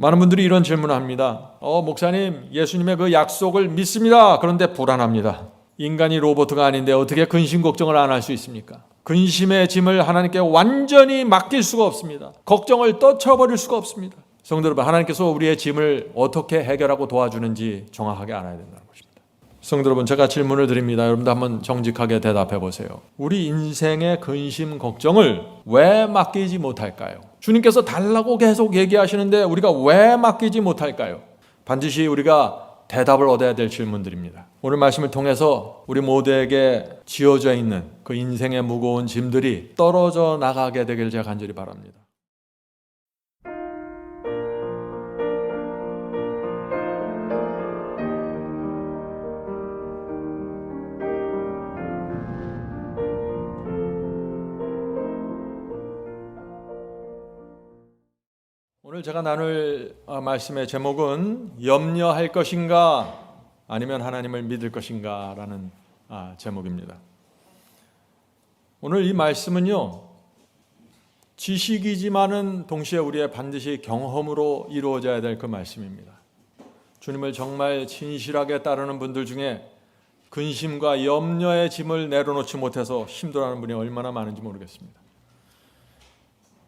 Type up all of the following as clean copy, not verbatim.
많은 분들이 이런 질문을 합니다. 목사님, 예수님의 그 약속을 믿습니다. 그런데 불안합니다. 인간이 로봇가 아닌데 어떻게 근심 걱정을 안 할 수 있습니까? 근심의 짐을 하나님께 완전히 맡길 수가 없습니다. 걱정을 떨쳐버릴 수가 없습니다. 성도 여러분, 하나님께서 우리의 짐을 어떻게 해결하고 도와주는지 정확하게 알아야 된다는 것입니다. 성도 여러분, 제가 질문을 드립니다. 여러분도 한번 정직하게 대답해 보세요. 우리 인생의 근심 걱정을 왜 맡기지 못할까요? 주님께서 달라고 계속 얘기하시는데 우리가 왜 맡기지 못할까요? 반드시 우리가 대답을 얻어야 될 질문들입니다. 오늘 말씀을 통해서 우리 모두에게 지어져 있는 그 인생의 무거운 짐들이 떨어져 나가게 되길 제가 간절히 바랍니다. 오늘 제가 나눌 말씀의 제목은 염려할 것인가 아니면 하나님을 믿을 것인가 라는 제목입니다. 오늘 이 말씀은요, 지식이지만은 동시에 우리의 반드시 경험으로 이루어져야 될 그 말씀입니다. 주님을 정말 진실하게 따르는 분들 중에 근심과 염려의 짐을 내려놓지 못해서 힘들어하는 분이 얼마나 많은지 모르겠습니다.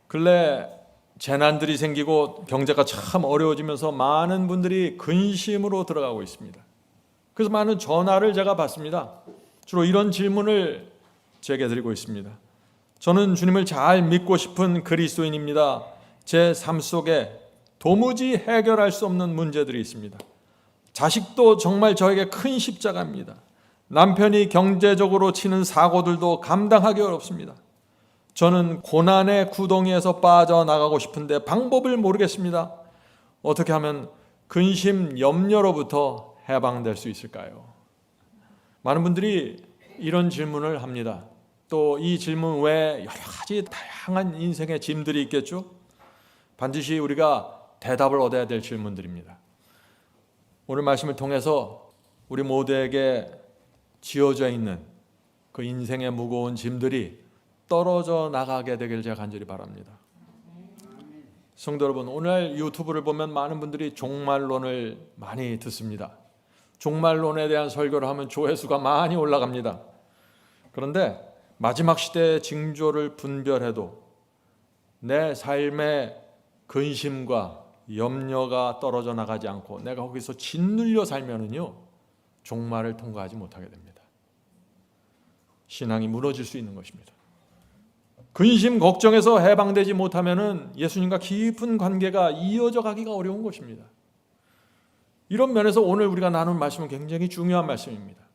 근래 재난들이 생기고 경제가 참 어려워지면서 많은 분들이 근심으로 들어가고 있습니다. 그래서 많은 전화를 제가 받습니다. 주로 이런 질문을 제게 드리고 있습니다. 저는 주님을 잘 믿고 싶은 그리스도인입니다. 제 삶 속에 도무지 해결할 수 없는 문제들이 있습니다. 자식도 정말 저에게 큰 십자가입니다. 남편이 경제적으로 치는 사고들도 감당하기 어렵습니다. 저는 고난의 구덩이에서 빠져나가고 싶은데 방법을 모르겠습니다. 어떻게 하면 근심, 염려로부터 해방될 수 있을까요? 많은 분들이 이런 질문을 합니다. 또 이 질문 외에 여러 가지 다양한 인생의 짐들이 있겠죠? 반드시 우리가 대답을 얻어야 될 질문들입니다. 오늘 말씀을 통해서 우리 모두에게 지어져 있는 그 인생의 무거운 짐들이 떨어져 나가게 되길 제가 간절히 바랍니다. 성도 여러분, 오늘 유튜브를 보면 많은 분들이 종말론을 많이 듣습니다. 종말론에 대한 설교를 하면 조회수가 많이 올라갑니다. 그런데 마지막 시대의 징조를 분별해도 내 삶의 근심과 염려가 떨어져 나가지 않고 내가 거기서 짓눌려 살면은요, 종말을 통과하지 못하게 됩니다. 신앙이 무너질 수 있는 것입니다. 근심 걱정에서 해방되지 못하면은 예수님과 깊은 관계가 이어져 가기가 어려운 것입니다. 이런 면에서 오늘 우리가 나눈 말씀은 굉장히 중요한 말씀입니다.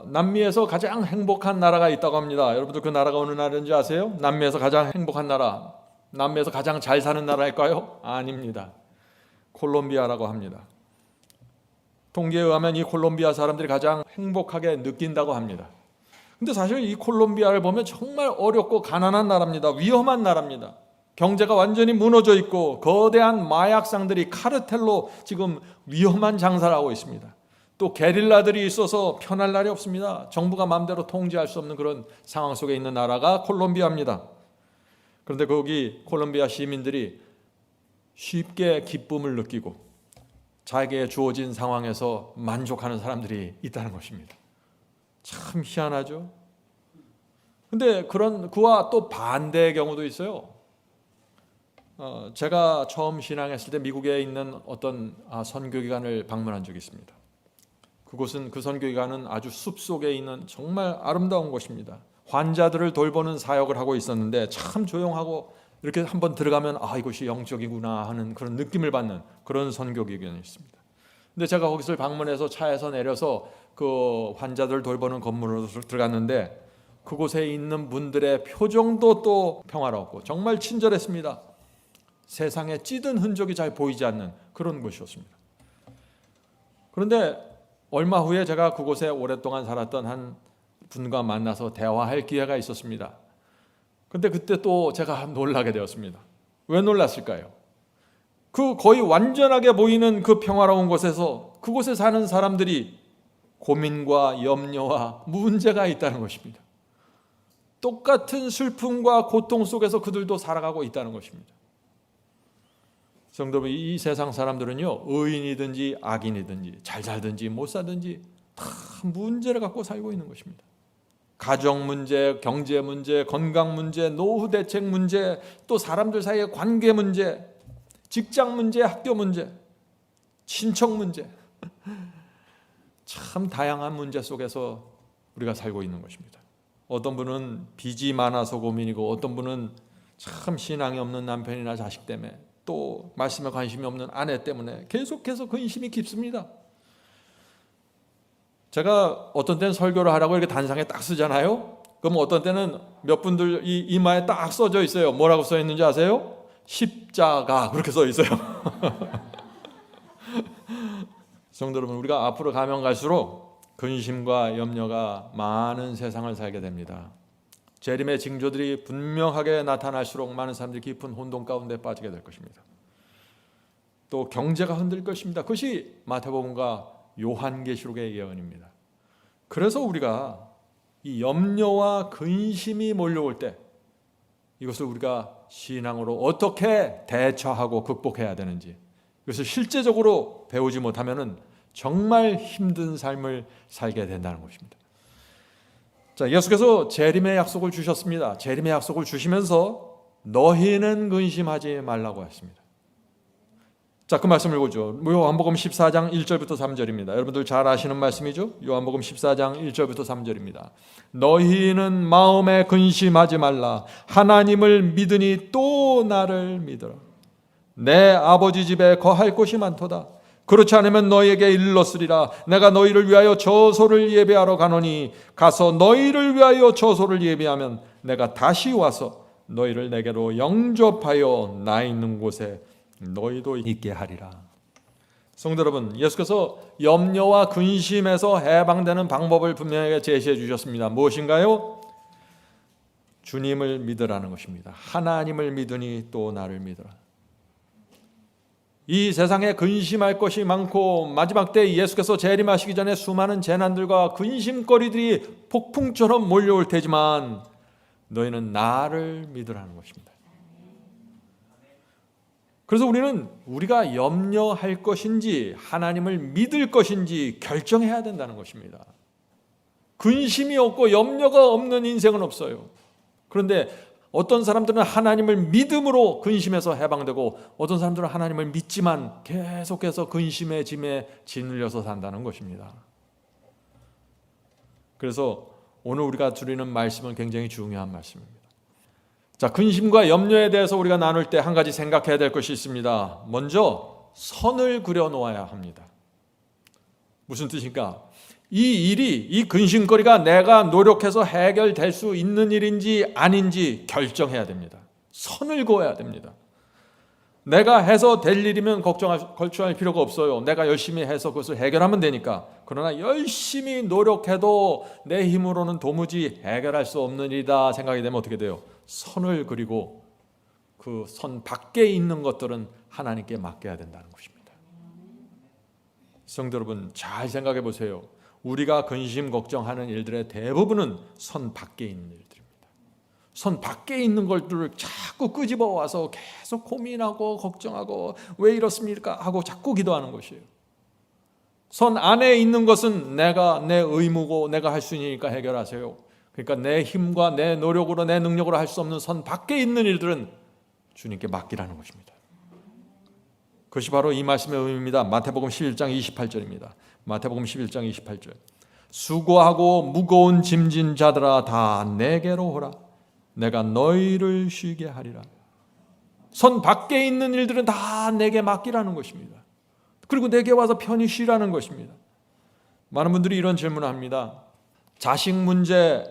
남미에서 가장 행복한 나라가 있다고 합니다. 여러분들 그 나라가 어느 나라인지 아세요? 남미에서 가장 행복한 나라, 남미에서 가장 잘 사는 나라일까요? 아닙니다. 콜롬비아라고 합니다. 통계에 의하면 이 콜롬비아 사람들이 가장 행복하게 느낀다고 합니다. 근데 사실 이 콜롬비아를 보면 정말 어렵고 가난한 나라입니다. 위험한 나라입니다. 경제가 완전히 무너져 있고 거대한 마약상들이 카르텔로 지금 위험한 장사를 하고 있습니다. 또 게릴라들이 있어서 편할 날이 없습니다. 정부가 마음대로 통제할 수 없는 그런 상황 속에 있는 나라가 콜롬비아입니다. 그런데 거기 콜롬비아 시민들이 쉽게 기쁨을 느끼고 자기에게 주어진 상황에서 만족하는 사람들이 있다는 것입니다. 참 희한하죠. 근데 그와 또 반대의 경우도 있어요. 제가 처음 신앙했을 때 미국에 있는 어떤 선교기관을 방문한 적이 있습니다. 그 선교기관은 아주 숲속에 있는 정말 아름다운 곳입니다. 환자들을 돌보는 사역을 하고 있었는데 참 조용하고 이렇게 한번 들어가면 이곳이 영적이구나 하는 그런 느낌을 받는 그런 선교기관이었습니다. 근데 제가 거기서 방문해서 차에서 내려서 그 환자들 돌보는 건물로 들어갔는데 그곳에 있는 분들의 표정도 또 평화롭고 정말 친절했습니다. 세상에 찌든 흔적이 잘 보이지 않는 그런 곳이었습니다. 그런데 얼마 후에 제가 그곳에 오랫동안 살았던 한 분과 만나서 대화할 기회가 있었습니다. 그런데 그때 또 제가 놀라게 되었습니다. 왜 놀랐을까요? 그 거의 완전하게 보이는 그 평화로운 곳에서 그곳에 사는 사람들이 고민과 염려와 문제가 있다는 것입니다. 똑같은 슬픔과 고통 속에서 그들도 살아가고 있다는 것입니다. 성도 여러분, 이 세상 사람들은요, 의인이든지 악인이든지 잘 살든지 못 살든지 다 문제를 갖고 살고 있는 것입니다. 가정 문제, 경제 문제, 건강 문제, 노후 대책 문제, 또 사람들 사이의 관계 문제, 직장 문제, 학교 문제, 친척 문제, 참 다양한 문제 속에서 우리가 살고 있는 것입니다. 어떤 분은 빚이 많아서 고민이고, 어떤 분은 참 신앙이 없는 남편이나 자식 때문에, 또 말씀에 관심이 없는 아내 때문에 계속해서 근심이 깊습니다. 제가 어떤 때는 설교를 하라고 이렇게 단상에 딱 쓰잖아요. 그럼 어떤 때는 몇 분들 이 이마에 딱 써져 있어요. 뭐라고 써 있는지 아세요? 십자가, 그렇게 써 있어요. 성도 여러분, 우리가 앞으로 가면 갈수록 근심과 염려가 많은 세상을 살게 됩니다. 재림의 징조들이 분명하게 나타날수록 많은 사람들이 깊은 혼돈 가운데 빠지게 될 것입니다. 또 경제가 흔들 것입니다. 그것이 마태복음과 요한계시록의 예언입니다. 그래서 우리가 이 염려와 근심이 몰려올 때 이것을 우리가 신앙으로 어떻게 대처하고 극복해야 되는지, 이것을 실제적으로 배우지 못하면 정말 힘든 삶을 살게 된다는 것입니다. 자, 예수께서 재림의 약속을 주셨습니다. 재림의 약속을 주시면서 너희는 근심하지 말라고 했습니다. 자, 그 말씀을 보죠. 요한복음 14장 1절부터 3절입니다. 여러분들 잘 아시는 말씀이죠. 요한복음 14장 1절부터 3절입니다. 너희는 마음에 근심하지 말라. 하나님을 믿으니 또 나를 믿어라. 내 아버지 집에 거할 곳이 많도다. 그렇지 않으면 너희에게 일렀으리라. 내가 너희를 위하여 저소를 예배하러 가노니 가서 너희를 위하여 저소를 예배하면 내가 다시 와서 너희를 내게로 영접하여 나 있는 곳에 너희도 있게 하리라. 성도 여러분, 예수께서 염려와 근심에서 해방되는 방법을 분명하게 제시해 주셨습니다. 무엇인가요? 주님을 믿으라는 것입니다. 하나님을 믿으니 또 나를 믿어라. 이 세상에 근심할 것이 많고 마지막 때 예수께서 재림하시기 전에 수많은 재난들과 근심거리들이 폭풍처럼 몰려올 테지만 너희는 나를 믿으라는 것입니다. 그래서 우리가 염려할 것인지 하나님을 믿을 것인지 결정해야 된다는 것입니다. 근심이 없고 염려가 없는 인생은 없어요. 그런데 어떤 사람들은 하나님을 믿음으로 근심에서 해방되고, 어떤 사람들은 하나님을 믿지만 계속해서 근심의 짐에 짓눌려서 산다는 것입니다. 그래서 오늘 우리가 드리는 말씀은 굉장히 중요한 말씀입니다. 자, 근심과 염려에 대해서 우리가 나눌 때 한 가지 생각해야 될 것이 있습니다. 먼저 선을 그려 놓아야 합니다. 무슨 뜻입니까? 이 근심거리가 내가 노력해서 해결될 수 있는 일인지 아닌지 결정해야 됩니다. 선을 그어야 됩니다. 내가 해서 될 일이면 걱정할 필요가 없어요. 내가 열심히 해서 그것을 해결하면 되니까. 그러나 열심히 노력해도 내 힘으로는 도무지 해결할 수 없는 일이다 생각이 되면 어떻게 돼요? 선을 그리고 그 선 밖에 있는 것들은 하나님께 맡겨야 된다는 것입니다. 성도 여러분, 잘 생각해 보세요. 우리가 근심 걱정하는 일들의 대부분은 선 밖에 있는 일들입니다. 선 밖에 있는 것들을 자꾸 끄집어 와서 계속 고민하고 걱정하고 왜 이렇습니까 하고 자꾸 기도하는 것이에요. 선 안에 있는 것은 내 의무고 내가 할 수 있으니까 해결하세요. 그러니까 내 힘과 내 노력으로 내 능력으로 할 수 없는 선 밖에 있는 일들은 주님께 맡기라는 것입니다. 그것이 바로 이 말씀의 의미입니다. 마태복음 11장 28절입니다. 마태복음 11장 28절. 수고하고 무거운 짐진 자들아 다 내게로 오라. 내가 너희를 쉬게 하리라. 선 밖에 있는 일들은 다 내게 맡기라는 것입니다. 그리고 내게 와서 편히 쉬라는 것입니다. 많은 분들이 이런 질문을 합니다. 자식 문제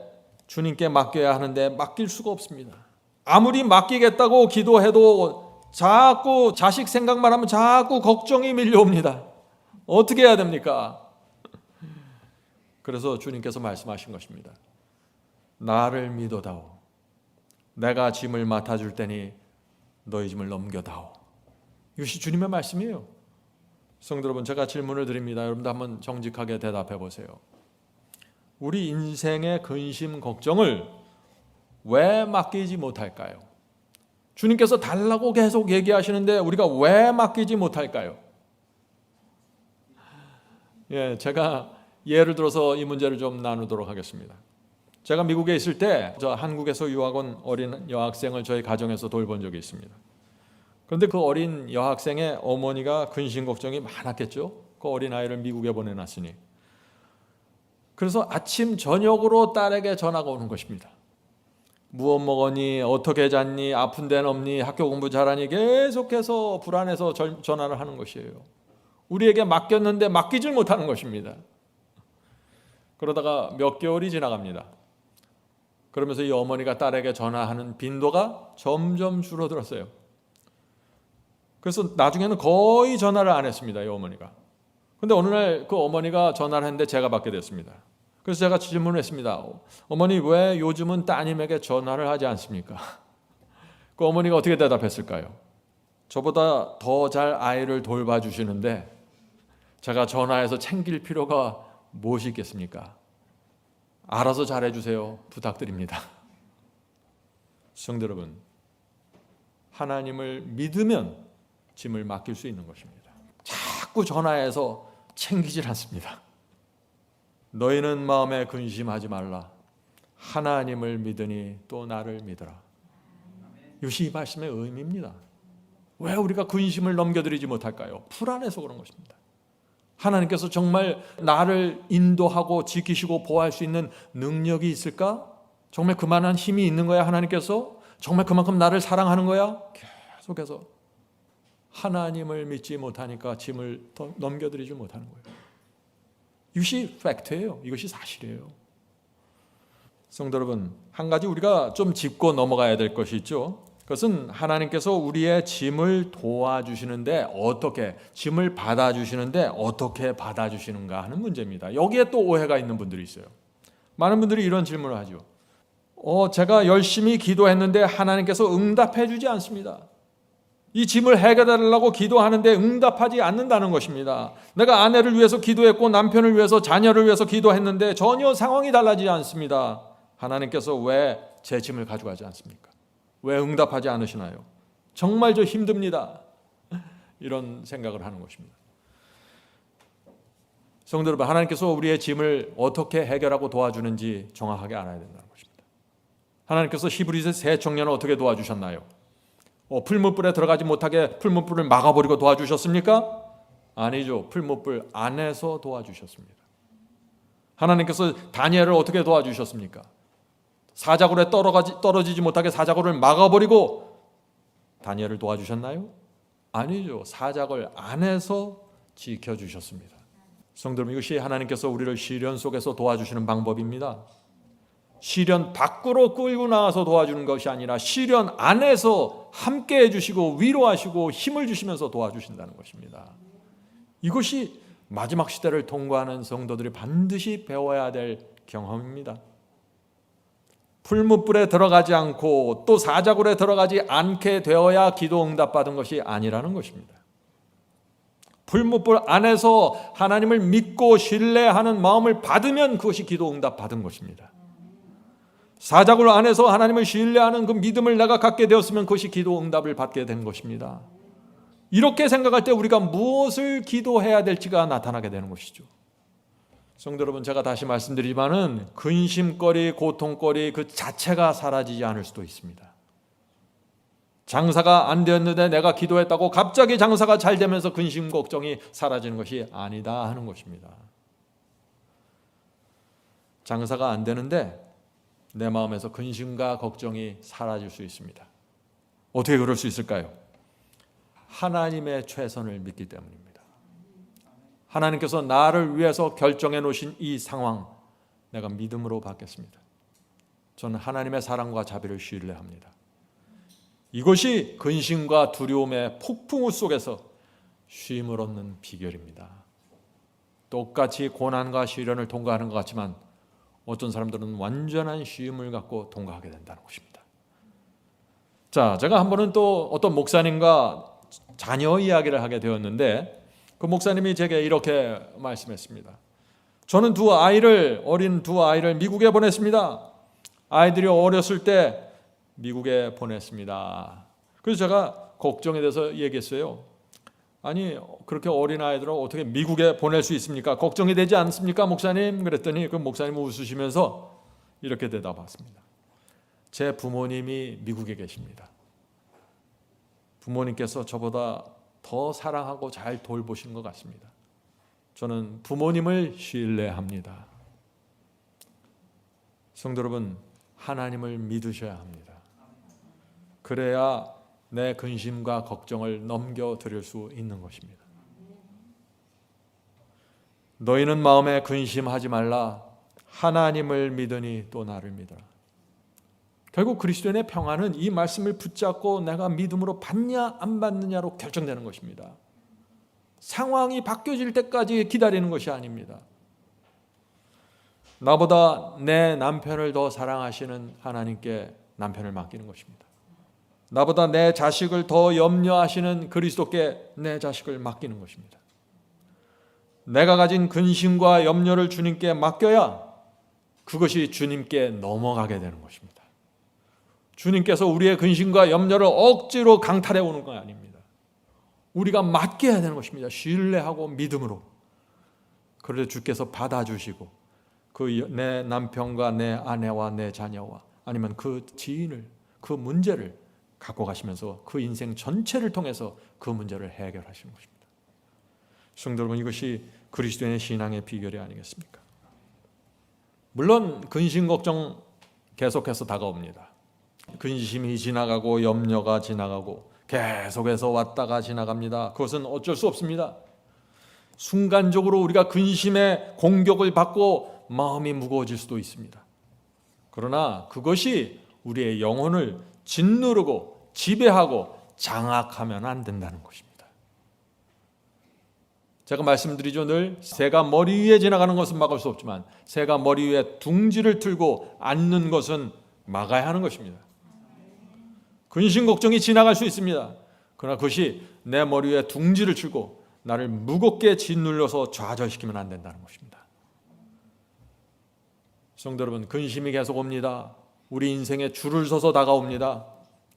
주님께 맡겨야 하는데 맡길 수가 없습니다. 아무리 맡기겠다고 기도해도 자꾸 자식 생각만 하면 자꾸 걱정이 밀려옵니다. 어떻게 해야 됩니까? 그래서 주님께서 말씀하신 것입니다. 나를 믿어다오. 내가 짐을 맡아줄 테니 너희 짐을 넘겨다오. 이것이 주님의 말씀이에요. 성도 여러분, 제가 질문을 드립니다. 여러분도 한번 정직하게 대답해 보세요. 우리 인생의 근심 걱정을 왜 맡기지 못할까요? 주님께서 달라고 계속 얘기하시는데 우리가 왜 맡기지 못할까요? 제가 예를 들어서 이 문제를 좀 나누도록 하겠습니다. 제가 미국에 있을 때 저 한국에서 유학 온 어린 여학생을 저희 가정에서 돌본 적이 있습니다. 그런데 그 어린 여학생의 어머니가 근심 걱정이 많았겠죠. 그 어린 아이를 미국에 보내놨으니. 그래서 아침 저녁으로 딸에게 전화가 오는 것입니다. 무엇 먹었니? 어떻게 잤니? 아픈 데는 없니? 학교 공부 잘하니? 계속해서 불안해서 전화를 하는 것이에요. 우리에게 맡겼는데 맡기질 못하는 것입니다. 그러다가 몇 개월이 지나갑니다. 그러면서 이 어머니가 딸에게 전화하는 빈도가 점점 줄어들었어요. 그래서 나중에는 거의 전화를 안 했습니다, 이 어머니가. 근데 어느 날 그 어머니가 전화를 했는데 제가 받게 됐습니다. 그래서 제가 질문을 했습니다. 어머니, 왜 요즘은 따님에게 전화를 하지 않습니까? 그 어머니가 어떻게 대답했을까요? 저보다 더 잘 아이를 돌봐주시는데 제가 전화해서 챙길 필요가 무엇이 있겠습니까? 알아서 잘해주세요. 부탁드립니다. 성도 여러분, 하나님을 믿으면 짐을 맡길 수 있는 것입니다. 자꾸 전화해서 챙기질 않습니다. 너희는 마음에 근심하지 말라. 하나님을 믿으니 또 나를 믿어라. 이것이 이 말씀의 의미입니다. 왜 우리가 근심을 넘겨드리지 못할까요? 불안해서 그런 것입니다. 하나님께서 정말 나를 인도하고 지키시고 보호할 수 있는 능력이 있을까? 정말 그만한 힘이 있는 거야, 하나님께서? 정말 그만큼 나를 사랑하는 거야? 계속해서 하나님을 믿지 못하니까 짐을 더 넘겨드리지 못하는 거예요. 이것이 팩트예요. 이것이 사실이에요. 성도 여러분, 한 가지 우리가 좀 짚고 넘어가야 될 것이 있죠. 그것은 하나님께서 우리의 짐을 도와주시는데 어떻게, 짐을 받아주시는데 어떻게 받아주시는가 하는 문제입니다. 여기에 또 오해가 있는 분들이 있어요. 많은 분들이 이런 질문을 하죠. 제가 열심히 기도했는데 하나님께서 응답해 주지 않습니다. 이 짐을 해결하려고 기도하는데 응답하지 않는다는 것입니다. 내가 아내를 위해서 기도했고 남편을 위해서, 자녀를 위해서 기도했는데 전혀 상황이 달라지지 않습니다. 하나님께서 왜 제 짐을 가져가지 않습니까? 왜 응답하지 않으시나요? 정말 저 힘듭니다. 이런 생각을 하는 것입니다. 성도 여러분, 하나님께서 우리의 짐을 어떻게 해결하고 도와주는지 정확하게 알아야 된다는 것입니다. 하나님께서 히브리서 세 청년을 어떻게 도와주셨나요? 풀무불에 들어가지 못하게 풀무불을 막아버리고 도와주셨습니까? 아니죠. 풀무불 안에서 도와주셨습니다. 하나님께서 다니엘을 어떻게 도와주셨습니까? 사자굴에 떨어지지 못하게 사자굴을 막아버리고 다니엘을 도와주셨나요? 아니죠. 사자굴 안에서 지켜주셨습니다. 성도 여러분, 이것이 하나님께서 우리를 시련 속에서 도와주시는 방법입니다. 시련 밖으로 끌고 나와서 도와주는 것이 아니라 시련 안에서 함께 해주시고 위로하시고 힘을 주시면서 도와주신다는 것입니다. 이것이 마지막 시대를 통과하는 성도들이 반드시 배워야 될 경험입니다. 풀무불에 들어가지 않고 또 사자굴에 들어가지 않게 되어야 기도 응답받은 것이 아니라는 것입니다. 풀무불 안에서 하나님을 믿고 신뢰하는 마음을 받으면 그것이 기도 응답받은 것입니다. 사자굴 안에서 하나님을 신뢰하는 그 믿음을 내가 갖게 되었으면 그것이 기도 응답을 받게 된 것입니다. 이렇게 생각할 때 우리가 무엇을 기도해야 될지가 나타나게 되는 것이죠. 성도 여러분, 제가 다시 말씀드리지만은 근심거리, 고통거리 그 자체가 사라지지 않을 수도 있습니다. 장사가 안 되었는데 내가 기도했다고 갑자기 장사가 잘 되면서 근심, 걱정이 사라지는 것이 아니다 하는 것입니다. 장사가 안 되는데 내 마음에서 근심과 걱정이 사라질 수 있습니다. 어떻게 그럴 수 있을까요? 하나님의 최선을 믿기 때문입니다. 하나님께서 나를 위해서 결정해 놓으신 이 상황, 내가 믿음으로 받겠습니다. 저는 하나님의 사랑과 자비를 신뢰합니다. 이것이 근심과 두려움의 폭풍우 속에서 쉼을 얻는 비결입니다. 똑같이 고난과 시련을 통과하는 것 같지만 어떤 사람들은 완전한 쉼을 갖고 통과하게 된다는 것입니다. 자, 제가 한 번은 또 어떤 목사님과 자녀 이야기를 하게 되었는데 그 목사님이 제게 이렇게 말씀했습니다. 저는 어린 두 아이를 미국에 보냈습니다. 아이들이 어렸을 때 미국에 보냈습니다. 그래서 제가 걱정에 대해서 얘기했어요. 아니 그렇게 어린아이들을 어떻게 미국에 보낼 수 있습니까? 걱정이 되지 않습니까 목사님? 그랬더니 그 목사님 웃으시면서 이렇게 대답했습니다. 제 부모님이 미국에 계십니다. 부모님께서 저보다 더 사랑하고 잘 돌보시는 것 같습니다. 저는 부모님을 신뢰합니다. 성도 여러분, 하나님을 믿으셔야 합니다. 그래야 내 근심과 걱정을 넘겨드릴 수 있는 것입니다. 너희는 마음에 근심하지 말라. 하나님을 믿으니 또 나를 믿어라. 결국 그리스도인의 평안은 이 말씀을 붙잡고 내가 믿음으로 받냐 안 받느냐로 결정되는 것입니다. 상황이 바뀌어질 때까지 기다리는 것이 아닙니다. 나보다 내 남편을 더 사랑하시는 하나님께 남편을 맡기는 것입니다. 나보다 내 자식을 더 염려하시는 그리스도께 내 자식을 맡기는 것입니다. 내가 가진 근심과 염려를 주님께 맡겨야 그것이 주님께 넘어가게 되는 것입니다. 주님께서 우리의 근심과 염려를 억지로 강탈해 오는 건 아닙니다. 우리가 맡겨야 되는 것입니다. 신뢰하고 믿음으로. 그래서 주께서 받아주시고 그 내 남편과 내 아내와 내 자녀와 아니면 그 지인을, 그 문제를 갖고 가시면서 그 인생 전체를 통해서 그 문제를 해결하시는 것입니다. 성도 여러분, 이것이 그리스도인의 신앙의 비결이 아니겠습니까? 물론 근심 걱정 계속해서 다가옵니다. 근심이 지나가고 염려가 지나가고 계속해서 왔다가 지나갑니다. 그것은 어쩔 수 없습니다. 순간적으로 우리가 근심의 공격을 받고 마음이 무거워질 수도 있습니다. 그러나 그것이 우리의 영혼을 짓누르고 지배하고 장악하면 안 된다는 것입니다. 제가 말씀드리죠. 늘 새가 머리 위에 지나가는 것은 막을 수 없지만 새가 머리 위에 둥지를 틀고 앉는 것은 막아야 하는 것입니다. 근심 걱정이 지나갈 수 있습니다. 그러나 그것이 내 머리 위에 둥지를 치고 나를 무겁게 짓눌러서 좌절시키면 안 된다는 것입니다. 성도 여러분, 근심이 계속 옵니다. 우리 인생에 줄을 서서 다가옵니다.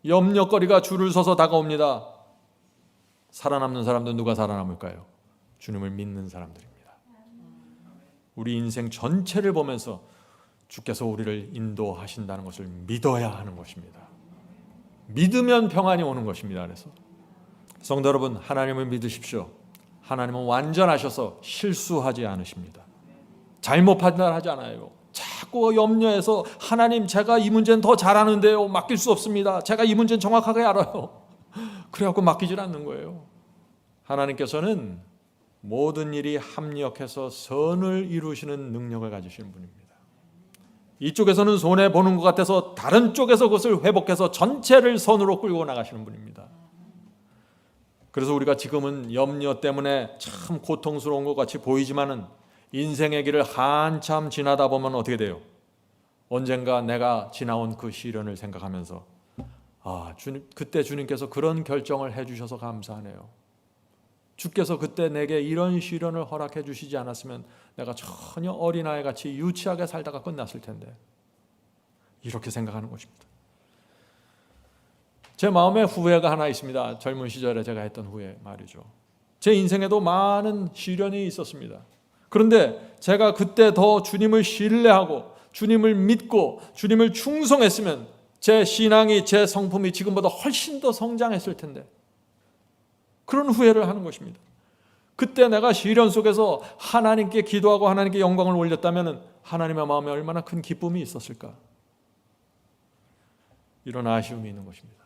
염려거리가 줄을 서서 다가옵니다. 살아남는 사람들은 누가 살아남을까요? 주님을 믿는 사람들입니다. 우리 인생 전체를 보면서 주께서 우리를 인도하신다는 것을 믿어야 하는 것입니다. 믿으면 평안이 오는 것입니다. 그래서 성도 여러분, 하나님을 믿으십시오. 하나님은 완전하셔서 실수하지 않으십니다. 잘못 판단하지 않아요. 자꾸 염려해서 하나님, 제가 이 문제는 더 잘하는데요, 맡길 수 없습니다. 제가 이 문제는 정확하게 알아요. 그래갖고 맡기질 않는 거예요. 하나님께서는 모든 일이 합력해서 선을 이루시는 능력을 가지시는 분입니다. 이쪽에서는 손해보는 것 같아서 다른 쪽에서 그것을 회복해서 전체를 선으로 끌고 나가시는 분입니다. 그래서 우리가 지금은 염려 때문에 참 고통스러운 것 같이 보이지만은 인생의 길을 한참 지나다 보면 어떻게 돼요? 언젠가 내가 지나온 그 시련을 생각하면서 주님, 그때 주님께서 그런 결정을 해주셔서 감사하네요. 주께서 그때 내게 이런 시련을 허락해 주시지 않았으면 내가 전혀 어린아이같이 유치하게 살다가 끝났을 텐데, 이렇게 생각하는 것입니다. 제 마음에 후회가 하나 있습니다. 젊은 시절에 제가 했던 후회 말이죠. 제 인생에도 많은 시련이 있었습니다. 그런데 제가 그때 더 주님을 신뢰하고 주님을 믿고 주님을 충성했으면 제 신앙이, 제 성품이 지금보다 훨씬 더 성장했을 텐데, 그런 후회를 하는 것입니다. 그때 내가 시련 속에서 하나님께 기도하고 하나님께 영광을 올렸다면 하나님의 마음에 얼마나 큰 기쁨이 있었을까? 이런 아쉬움이 있는 것입니다.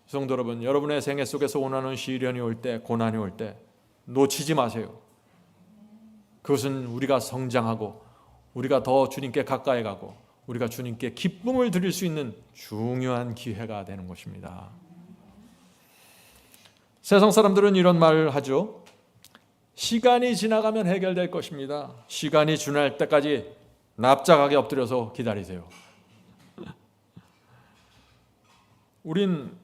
성도 여러분, 여러분의 생애 속에서 원하는 시련이 올 때, 고난이 올 때 놓치지 마세요. 그것은 우리가 성장하고 우리가 더 주님께 가까이 가고 우리가 주님께 기쁨을 드릴 수 있는 중요한 기회가 되는 것입니다. 세상 사람들은 이런 말을 하죠. 시간이 지나가면 해결될 것입니다. 시간이 지날 때까지 납작하게 엎드려서 기다리세요. 우린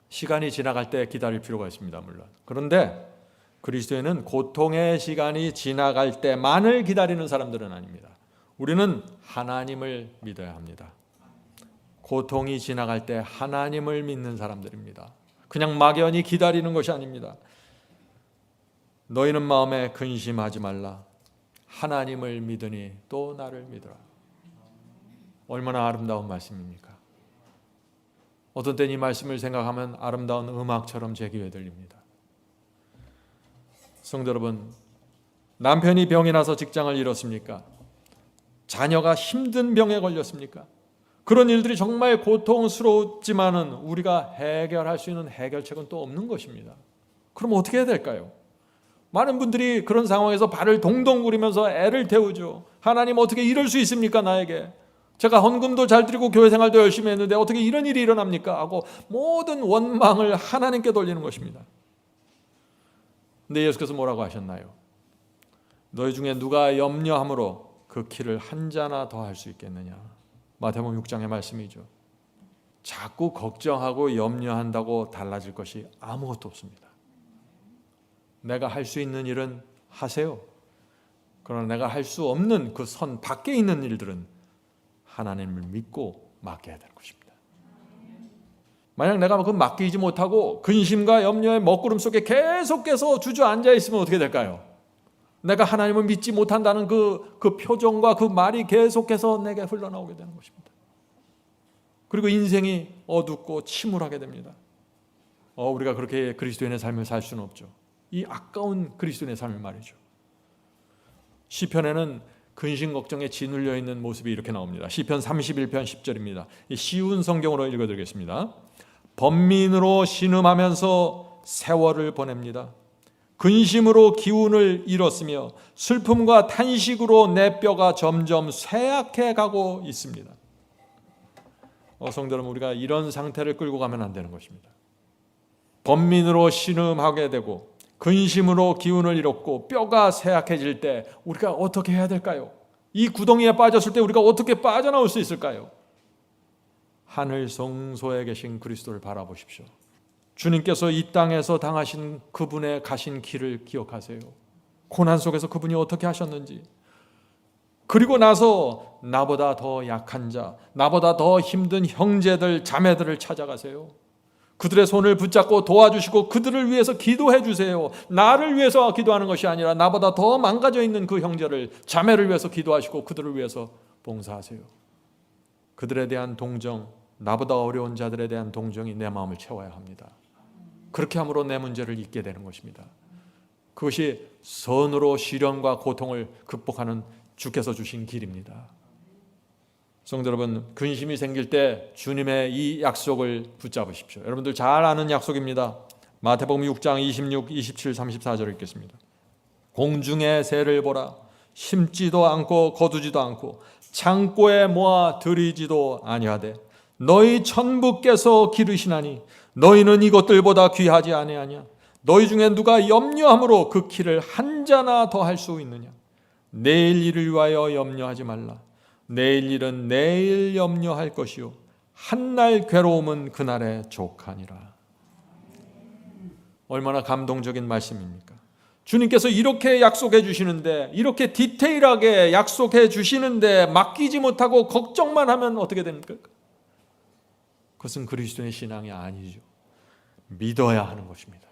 시간이 지나갈 때 기다릴 필요가 있습니다. 물론. 그런데 그리스도인은 고통의 시간이 지나갈 때만을 기다리는 사람들은 아닙니다. 우리는 하나님을 믿어야 합니다. 고통이 지나갈 때 하나님을 믿는 사람들입니다. 그냥 막연히 기다리는 것이 아닙니다. 너희는 마음에 근심하지 말라. 하나님을 믿으니 또 나를 믿으라. 얼마나 아름다운 말씀입니까? 어떤 때는 이 말씀을 생각하면 아름다운 음악처럼 제 귀에 들립니다. 성도 여러분, 남편이 병이 나서 직장을 잃었습니까? 자녀가 힘든 병에 걸렸습니까? 그런 일들이 정말 고통스럽지만은 우리가 해결할 수 있는 해결책은 또 없는 것입니다. 그럼 어떻게 해야 될까요? 많은 분들이 그런 상황에서 발을 동동 구르면서 애를 태우죠. 하나님 어떻게 이럴 수 있습니까 나에게? 제가 헌금도 잘 드리고 교회 생활도 열심히 했는데 어떻게 이런 일이 일어납니까? 하고 모든 원망을 하나님께 돌리는 것입니다. 근데 예수께서 뭐라고 하셨나요? 너희 중에 누가 염려함으로 그 키를 한 자나 더 할 수 있겠느냐? 마태복음 6장의 말씀이죠. 자꾸 걱정하고 염려한다고 달라질 것이 아무것도 없습니다. 내가 할 수 있는 일은 하세요. 그러나 내가 할 수 없는 그 선 밖에 있는 일들은 하나님을 믿고 맡겨야 될 것입니다. 만약 내가 그 맡기지 못하고 근심과 염려의 먹구름 속에 계속해서 주저앉아 있으면 어떻게 될까요? 내가 하나님을 믿지 못한다는 그 표정과 그 말이 계속해서 내게 흘러나오게 되는 것입니다. 그리고 인생이 어둡고 침울하게 됩니다. 우리가 그렇게 그리스도인의 삶을 살 수는 없죠. 이 아까운 그리스도인의 삶을 말이죠. 시편에는 근심 걱정에 짓눌려 있는 모습이 이렇게 나옵니다. 시편 31편 10절입니다. 쉬운 성경으로 읽어드리겠습니다. 번민으로 신음하면서 세월을 보냅니다. 근심으로 기운을 잃었으며 슬픔과 탄식으로 내 뼈가 점점 쇠약해 가고 있습니다. 성도 여러분, 우리가 이런 상태를 끌고 가면 안 되는 것입니다. 번민으로 신음하게 되고 근심으로 기운을 잃었고 뼈가 쇠약해질 때 우리가 어떻게 해야 될까요? 이 구덩이에 빠졌을 때 우리가 어떻게 빠져나올 수 있을까요? 하늘 성소에 계신 그리스도를 바라보십시오. 주님께서 이 땅에서 당하신 그분의 가신 길을 기억하세요. 고난 속에서 그분이 어떻게 하셨는지. 그리고 나서 나보다 더 약한 자, 나보다 더 힘든 형제들, 자매들을 찾아가세요. 그들의 손을 붙잡고 도와주시고 그들을 위해서 기도해 주세요. 나를 위해서 기도하는 것이 아니라 나보다 더 망가져 있는 그 형제를, 자매를 위해서 기도하시고 그들을 위해서 봉사하세요. 그들에 대한 동정, 나보다 어려운 자들에 대한 동정이 내 마음을 채워야 합니다. 그렇게 함으로 내 문제를 잊게 되는 것입니다. 그것이 선으로 시련과 고통을 극복하는 주께서 주신 길입니다. 성도 여러분, 근심이 생길 때 주님의 이 약속을 붙잡으십시오. 여러분들 잘 아는 약속입니다. 마태복음 6장 26, 27, 34절 읽겠습니다. 공중의 새를 보라. 심지도 않고 거두지도 않고 창고에 모아 들이지도 아니하되 너희 천부께서 기르시나니 너희는 이것들보다 귀하지 아니하냐? 너희 중에 누가 염려함으로 그 키를 한 자나 더 할 수 있느냐? 내일 일을 위하여 염려하지 말라. 내일 일은 내일 염려할 것이요 한날 괴로움은 그날에 족하니라. 얼마나 감동적인 말씀입니까? 주님께서 이렇게 약속해 주시는데, 이렇게 디테일하게 약속해 주시는데 맡기지 못하고 걱정만 하면 어떻게 됩니까? 그것은 그리스도의 신앙이 아니죠. 믿어야 하는 것입니다.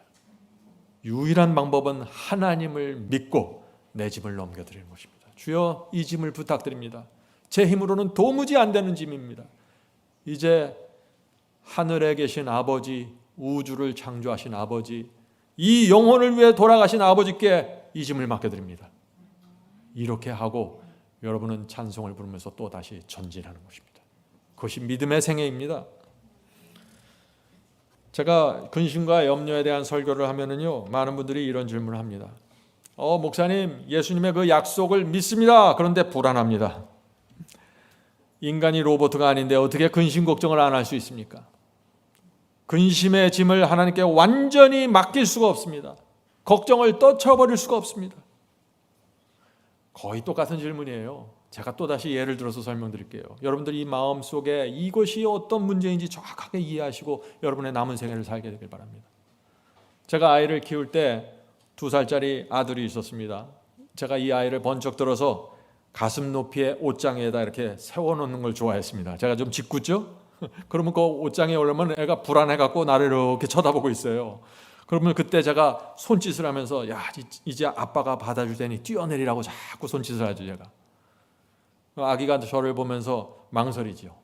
유일한 방법은 하나님을 믿고 내 짐을 넘겨드리는 것입니다. 주여, 이 짐을 부탁드립니다. 제 힘으로는 도무지 안 되는 짐입니다. 이제 하늘에 계신 아버지, 우주를 창조하신 아버지, 이 영혼을 위해 돌아가신 아버지께 이 짐을 맡겨드립니다. 이렇게 하고 여러분은 찬송을 부르면서 또 다시 전진하는 것입니다. 그것이 믿음의 생애입니다. 제가 근심과 염려에 대한 설교를 하면은요, 많은 분들이 이런 질문을 합니다. 목사님, 예수님의 그 약속을 믿습니다. 그런데 불안합니다. 인간이 로봇가 아닌데 어떻게 근심 걱정을 안 할 수 있습니까? 근심의 짐을 하나님께 완전히 맡길 수가 없습니다. 걱정을 떠쳐버릴 수가 없습니다. 거의 똑같은 질문이에요. 제가 또다시 예를 들어서 설명드릴게요. 여러분들이 이 마음속에 이것이 어떤 문제인지 정확하게 이해하시고 여러분의 남은 생애를 살게 되길 바랍니다. 제가 아이를 키울 때 2살짜리 아들이 있었습니다. 제가 이 아이를 번쩍 들어서 가슴 높이의 옷장에다 이렇게 세워놓는 걸 좋아했습니다. 제가 좀 짓궂죠? 그러면 그 옷장에 올라오면 애가 불안해갖고 나를 이렇게 쳐다보고 있어요. 그러면 그때 제가 손짓을 하면서 야, 이제 아빠가 받아줄 테니 뛰어내리라고 자꾸 손짓을 하죠, 제가. 아기가 저를 보면서 망설이죠.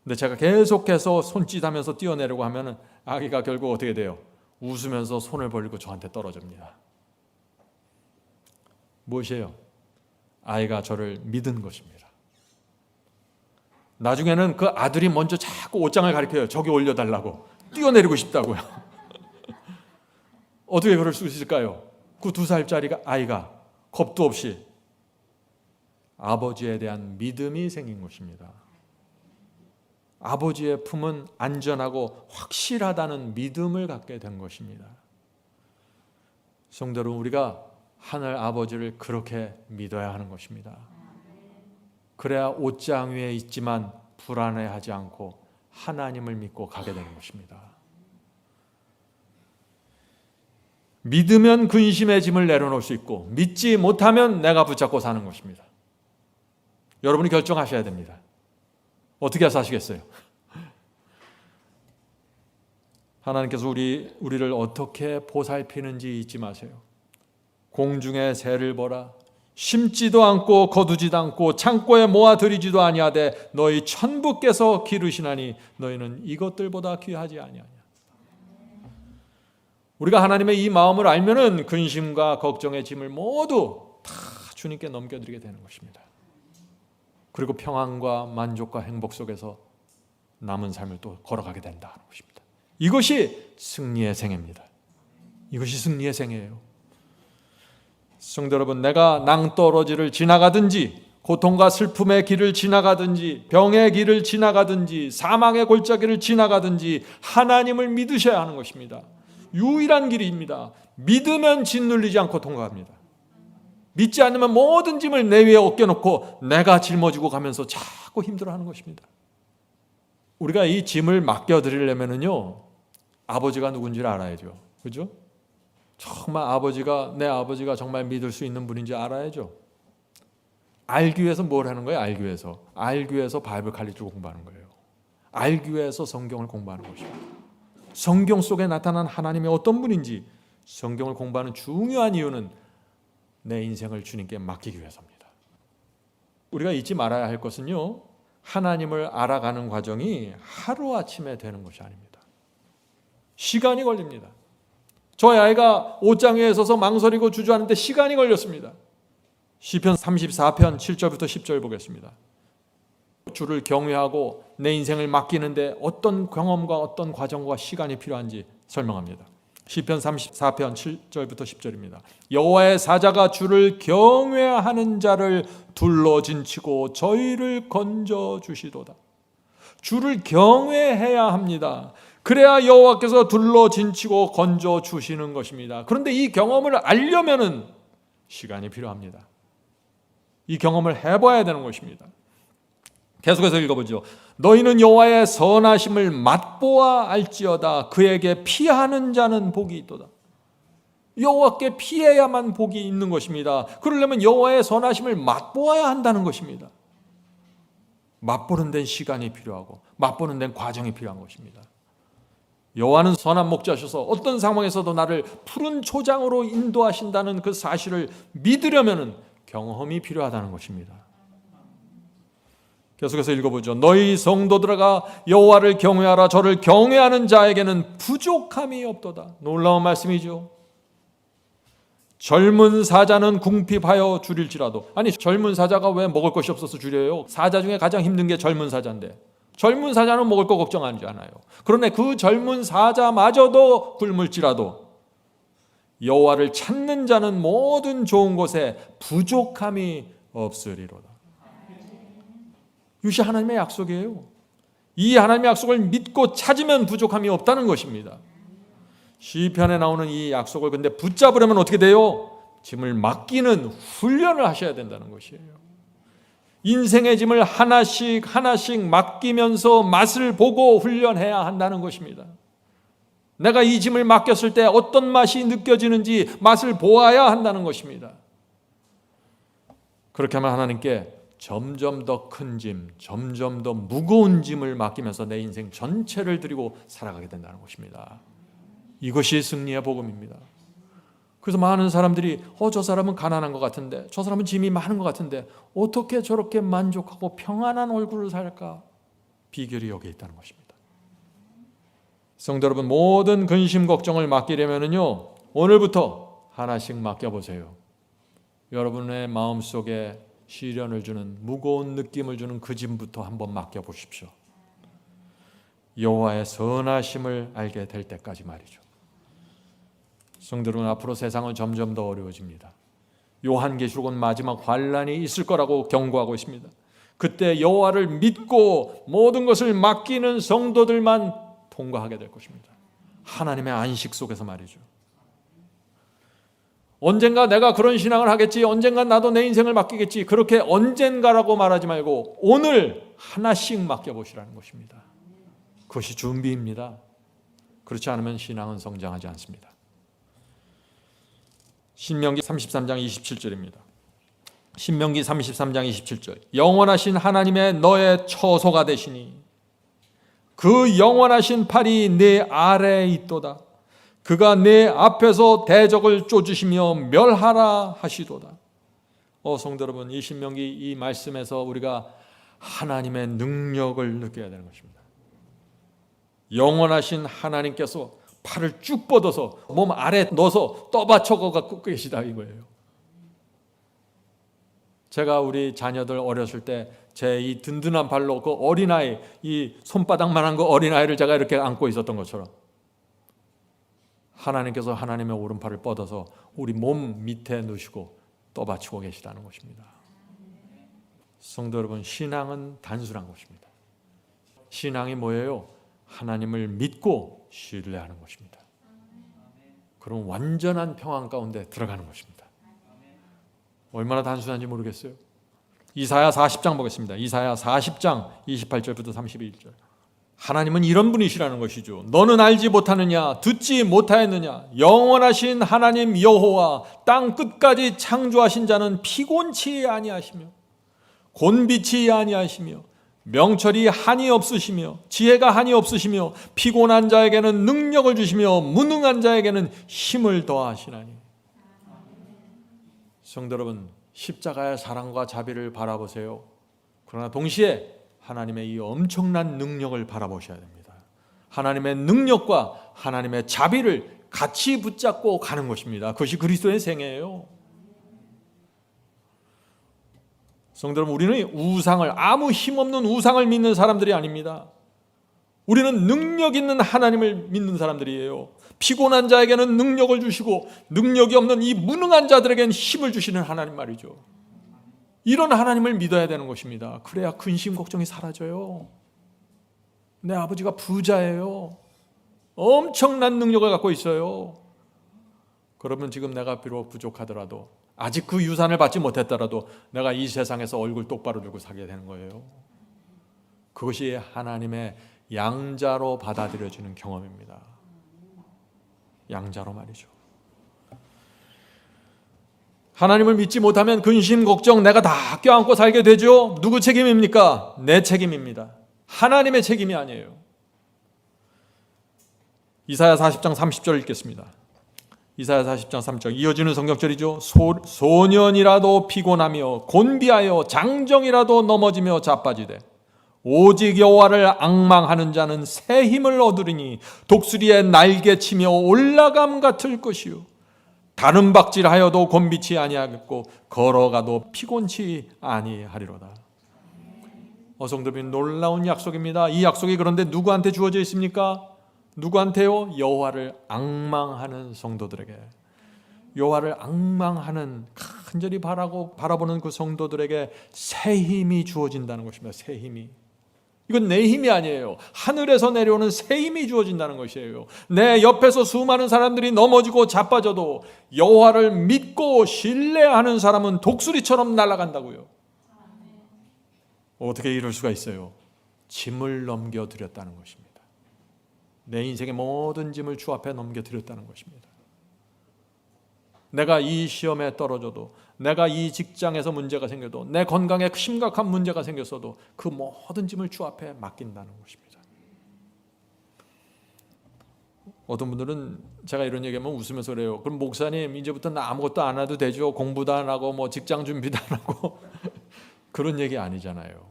근데 제가 계속해서 손짓하면서 뛰어내려고 하면은 아기가 결국 어떻게 돼요? 웃으면서 손을 벌리고 저한테 떨어집니다. 무엇이에요? 아이가 저를 믿은 것입니다. 나중에는 그 아들이 먼저 자꾸 옷장을 가리켜요. 저기 올려달라고. 뛰어내리고 싶다고요. 어떻게 그럴 수 있을까요? 그 2살짜리 아이가 겁도 없이 아버지에 대한 믿음이 생긴 것입니다. 아버지의 품은 안전하고 확실하다는 믿음을 갖게 된 것입니다. 성도 여러분, 우리가 하늘 아버지를 그렇게 믿어야 하는 것입니다. 그래야 옷장 위에 있지만 불안해하지 않고 하나님을 믿고 가게 되는 것입니다. 믿으면 근심의 짐을 내려놓을 수 있고 믿지 못하면 내가 붙잡고 사는 것입니다. 여러분이 결정하셔야 됩니다. 어떻게 사시겠어요? 하나님께서 우리를 어떻게 보살피는지 잊지 마세요. 공중의 새를 보라. 심지도 않고 거두지도 않고 창고에 모아들이지도 아니하되 너희 천부께서 기르시나니 너희는 이것들보다 귀하지 아니하냐. 우리가 하나님의 이 마음을 알면은 근심과 걱정의 짐을 모두 다 주님께 넘겨드리게 되는 것입니다. 그리고 평안과 만족과 행복 속에서 남은 삶을 또 걸어가게 된다는 것입니다. 이것이 승리의 생애입니다. 이것이 승리의 생애예요. 성도 여러분, 내가 낭떠러지를 지나가든지 고통과 슬픔의 길을 지나가든지 병의 길을 지나가든지 사망의 골짜기를 지나가든지 하나님을 믿으셔야 하는 것입니다. 유일한 길입니다. 믿으면 짓눌리지 않고 통과합니다. 믿지 않으면 모든 짐을 내 위에 엎겨놓고 내가 짊어지고 가면서 자꾸 힘들어하는 것입니다. 우리가 이 짐을 맡겨드리려면요, 아버지가 누군지를 알아야죠. 그죠? 정말 내 아버지가 정말 믿을 수 있는 분인지 알아야죠. 알기 위해서 뭘 하는 거예요? 알기 위해서 바이블 칼리지 공부하는 거예요. 알기 위해서 성경을 공부하는 것입니다. 성경 속에 나타난 하나님이 어떤 분인지 성경을 공부하는 중요한 이유는 내 인생을 주님께 맡기기 위해서입니다. 우리가 잊지 말아야 할 것은요, 하나님을 알아가는 과정이 하루아침에 되는 것이 아닙니다. 시간이 걸립니다. 저희 아이가 옷장 위에 서서 망설이고 주저하는데 시간이 걸렸습니다. 시편 34편 7절부터 10절 보겠습니다. 주를 경외하고 내 인생을 맡기는데 어떤 경험과 어떤 과정과 시간이 필요한지 설명합니다. 시편 34편 7절부터 10절입니다. 여호와의 사자가 주를 경외하는 자를 둘러진치고 저희를 건져주시도다. 주를 경외해야 합니다. 그래야 여호와께서 둘러진치고 건져주시는 것입니다. 그런데 이 경험을 알려면은 시간이 필요합니다. 이 경험을 해봐야 되는 것입니다. 계속해서 읽어보죠. 너희는 여호와의 선하심을 맛보아 알지어다. 그에게 피하는 자는 복이 있도다. 여호와께 피해야만 복이 있는 것입니다. 그러려면 여호와의 선하심을 맛보아야 한다는 것입니다. 맛보는 데는 시간이 필요하고 맛보는 데는 과정이 필요한 것입니다. 여호와는 선한 목자셔서 어떤 상황에서도 나를 푸른 초장으로 인도하신다는 그 사실을 믿으려면 경험이 필요하다는 것입니다. 계속해서 읽어보죠. 너희 성도들아 여호와를 경외하라. 저를 경외하는 자에게는 부족함이 없도다. 놀라운 말씀이죠. 젊은 사자는 궁핍하여 줄일지라도, 아니 젊은 사자가 왜 먹을 것이 없어서 줄여요? 사자 중에 가장 힘든 게 젊은 사자인데 젊은 사자는 먹을 거 걱정하지 않아요. 그런데 그 젊은 사자마저도 굶을지라도 여호와를 찾는 자는 모든 좋은 곳에 부족함이 없으리로다. 이것이 하나님의 약속이에요. 이 하나님의 약속을 믿고 찾으면 부족함이 없다는 것입니다. 시편에 나오는 이 약속을 근데 붙잡으려면 어떻게 돼요? 짐을 맡기는 훈련을 하셔야 된다는 것이에요. 인생의 짐을 하나씩 맡기면서 맛을 보고 훈련해야 한다는 것입니다. 내가 이 짐을 맡겼을 때 어떤 맛이 느껴지는지 맛을 보아야 한다는 것입니다. 그렇게 하면 하나님께 점점 더 큰 짐, 점점 더 무거운 짐을 맡기면서 내 인생 전체를 드리고 살아가게 된다는 것입니다. 이것이 승리의 복음입니다. 그래서 많은 사람들이 저 사람은 가난한 것 같은데, 저 사람은 짐이 많은 것 같은데 어떻게 저렇게 만족하고 평안한 얼굴을 살까? 비결이 여기에 있다는 것입니다. 성도 여러분, 모든 근심 걱정을 맡기려면요, 오늘부터 하나씩 맡겨보세요. 여러분의 마음속에 시련을 주는, 무거운 느낌을 주는 그 짐부터 한번 맡겨보십시오. 여호와의 선하심을 알게 될 때까지 말이죠. 성도 여러분, 앞으로 세상은 점점 더 어려워집니다. 요한계시록은 마지막 환란이 있을 거라고 경고하고 있습니다. 그때 여호와를 믿고 모든 것을 맡기는 성도들만 통과하게 될 것입니다. 하나님의 안식 속에서 말이죠. 언젠가 내가 그런 신앙을 하겠지, 언젠가 나도 내 인생을 맡기겠지, 그렇게 언젠가라고 말하지 말고 오늘 하나씩 맡겨보시라는 것입니다. 그것이 준비입니다. 그렇지 않으면 신앙은 성장하지 않습니다. 신명기 33장 27절입니다. 신명기 33장 27절. 영원하신 하나님의 너의 처소가 되시니 그 영원하신 팔이 내 아래에 있도다. 그가 내 앞에서 대적을 쫓으시며 멸하라 하시도다. 성도 여러분, 이 신명기 이 말씀에서 우리가 하나님의 능력을 느껴야 되는 것입니다. 영원하신 하나님께서 팔을 쭉 뻗어서 몸 아래 넣어서 떠받쳐 갖고 계시다 이거예요. 제가 우리 자녀들 어렸을 때 제 이 든든한 발로 그 어린아이, 이 손바닥만한 그 어린아이를 제가 이렇게 안고 있었던 것처럼 하나님께서 하나님의 오른팔을 뻗어서 우리 몸 밑에 넣으시고 떠받치고 계시다는 것입니다. 성도 여러분, 신앙은 단순한 것입니다. 신앙이 뭐예요? 하나님을 믿고 신뢰하는 것입니다. 그럼 완전한 평안 가운데 들어가는 것입니다. 얼마나 단순한지 모르겠어요. 이사야 40장 보겠습니다. 이사야 40장 28절부터 31절. 하나님은 이런 분이시라는 것이죠. 너는 알지 못하느냐? 듣지 못하였느냐? 영원하신 하나님 여호와 땅 끝까지 창조하신 자는 피곤치 아니하시며 곤비치 아니하시며 명철이 한이 없으시며 지혜가 한이 없으시며 피곤한 자에게는 능력을 주시며 무능한 자에게는 힘을 더하시나니. 성도 여러분, 십자가의 사랑과 자비를 바라보세요. 그러나 동시에 하나님의 이 엄청난 능력을 바라보셔야 됩니다. 하나님의 능력과 하나님의 자비를 같이 붙잡고 가는 것입니다. 그것이 그리스도의 생애예요. 성도 여러분, 우리는 우상을, 아무 힘없는 우상을 믿는 사람들이 아닙니다. 우리는 능력 있는 하나님을 믿는 사람들이에요. 피곤한 자에게는 능력을 주시고 능력이 없는 이 무능한 자들에게는 힘을 주시는 하나님 말이죠. 이런 하나님을 믿어야 되는 것입니다. 그래야 근심 걱정이 사라져요. 내 아버지가 부자예요. 엄청난 능력을 갖고 있어요. 그러면 지금 내가 비록 부족하더라도, 아직 그 유산을 받지 못했더라도 내가 이 세상에서 얼굴 똑바로 들고 살게 되는 거예요. 그것이 하나님의 양자로 받아들여지는 경험입니다. 양자로 말이죠. 하나님을 믿지 못하면 근심, 걱정 내가 다 껴안고 살게 되죠. 누구 책임입니까? 내 책임입니다. 하나님의 책임이 아니에요. 이사야 40장 30절 읽겠습니다. 이사야 40장 3절 이어지는 성경절이죠. 소년이라도 피곤하며 곤비하여 장정이라도 넘어지며 자빠지되 오직 여호와를 앙망하는 자는 새 힘을 얻으리니 독수리의 날개치며 올라감 같을 것이요 다른 박질하여도 곤비치 아니하겠고 걸어가도 피곤치 아니하리로다. 성도님, 놀라운 약속입니다. 이 약속이 그런데 누구한테 주어져 있습니까? 누구한테요? 여호와를 앙망하는 성도들에게. 여호와를 앙망하는, 간절히 바라보는 그 성도들에게 새 힘이 주어진다는 것입니다. 새 힘이. 이건 내 힘이 아니에요. 하늘에서 내려오는 새 힘이 주어진다는 것이에요. 내 옆에서 수많은 사람들이 넘어지고 자빠져도 여호와를 믿고 신뢰하는 사람은 독수리처럼 날아간다고요. 어떻게 이럴 수가 있어요? 짐을 넘겨드렸다는 것입니다. 내 인생의 모든 짐을 주 앞에 넘겨드렸다는 것입니다. 내가 이 시험에 떨어져도, 내가 이 직장에서 문제가 생겨도, 내 건강에 심각한 문제가 생겼어도 그 모든 짐을 주 앞에 맡긴다는 것입니다. 어떤 분들은 제가 이런 얘기하면 웃으면서 그래요. 그럼 목사님 이제부터는 아무것도 안 해도 되죠? 공부도 안 하고 뭐 직장 준비도 안 하고 그런 얘기 아니잖아요.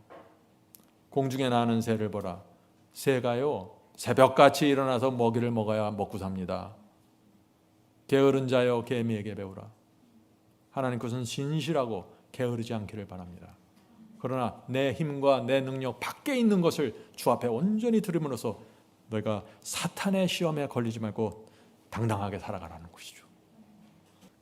공중에 나는 새를 보라. 새가요 새벽같이 일어나서 먹이를 먹어야 먹고 삽니다. 게으른 자여 개미에게 배우라. 하나님께서는 신실하고 게으르지 않기를 바랍니다. 그러나 내 힘과 내 능력 밖에 있는 것을 주 앞에 온전히 들음으로써 너희가 사탄의 시험에 걸리지 말고 당당하게 살아가라는 것이죠.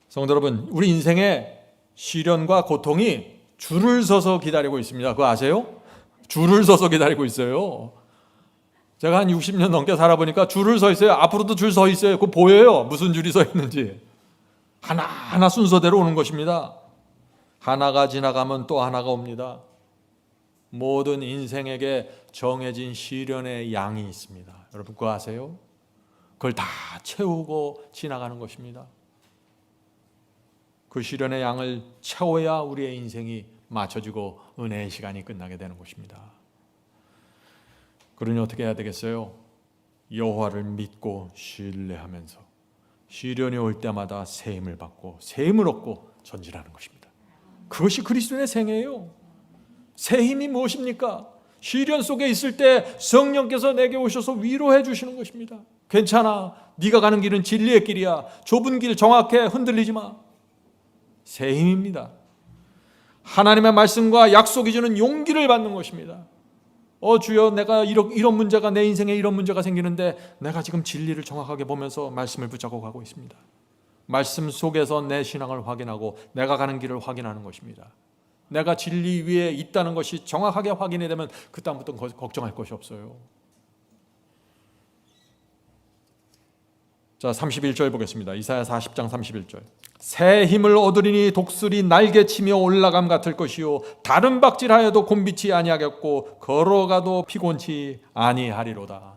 성도 여러분, 우리 인생에 시련과 고통이 줄을 서서 기다리고 있습니다. 그거 아세요? 줄을 서서 기다리고 있어요. 제가 한 60년 넘게 살아보니까 줄을 서 있어요. 앞으로도 줄 서 있어요. 그거 보여요. 무슨 줄이 서 있는지. 하나하나 순서대로 오는 것입니다. 하나가 지나가면 또 하나가 옵니다. 모든 인생에게 정해진 시련의 양이 있습니다. 여러분 그거 아세요? 그걸 다 채우고 지나가는 것입니다. 그 시련의 양을 채워야 우리의 인생이 맞춰지고 은혜의 시간이 끝나게 되는 것입니다. 그러니 어떻게 해야 되겠어요? 여호와를 믿고 신뢰하면서 시련이 올 때마다 새 힘을 받고 새 힘을 얻고 전진하는 것입니다. 그것이 그리스도인의 생애예요. 새 힘이 무엇입니까? 시련 속에 있을 때 성령께서 내게 오셔서 위로해 주시는 것입니다. 괜찮아. 네가 가는 길은 진리의 길이야. 좁은 길 정확해. 흔들리지 마. 새 힘입니다. 하나님의 말씀과 약속이 주는 용기를 받는 것입니다. 주여, 내가 이런 문제가, 내 인생에 이런 문제가 생기는데 내가 지금 진리를 정확하게 보면서 말씀을 붙잡고 가고 있습니다. 말씀 속에서 내 신앙을 확인하고 내가 가는 길을 확인하는 것입니다. 내가 진리 위에 있다는 것이 정확하게 확인이 되면 그 다음부터는 걱정할 것이 없어요. 자, 31절 보겠습니다. 이사야 40장 31절. 새 힘을 얻으리니 독수리 날개치며 올라감 같을 것이요 다른 박질하여도 곤비치 아니하겠고 걸어가도 피곤치 아니하리로다.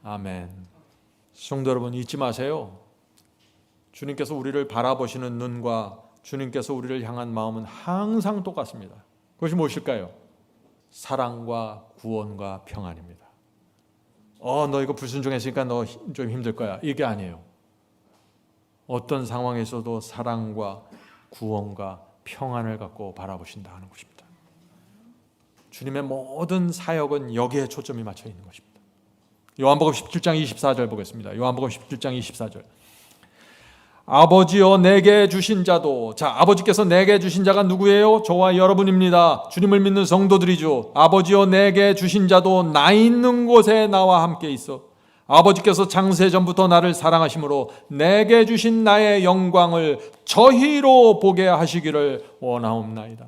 아멘. 성도 여러분, 잊지 마세요. 주님께서 우리를 바라보시는 눈과 주님께서 우리를 향한 마음은 항상 똑같습니다. 그것이 무엇일까요? 사랑과 구원과 평안입니다. 너 이거 불순종했으니까 너 좀 힘들 거야. 이게 아니에요. 어떤 상황에서도 사랑과 구원과 평안을 갖고 바라보신다 하는 것입니다. 주님의 모든 사역은 여기에 초점이 맞춰 있는 것입니다. 요한복음 17장 24절 보겠습니다. 요한복음 17장 24절. 아버지여 내게 주신 자도, 자, 아버지께서 내게 주신 자가 누구예요? 저와 여러분입니다. 주님을 믿는 성도들이죠. 아버지여 내게 주신 자도 나 있는 곳에 나와 함께 있어. 아버지께서 창세전부터 나를 사랑하심으로 내게 주신 나의 영광을 저희로 보게 하시기를 원하옵나이다.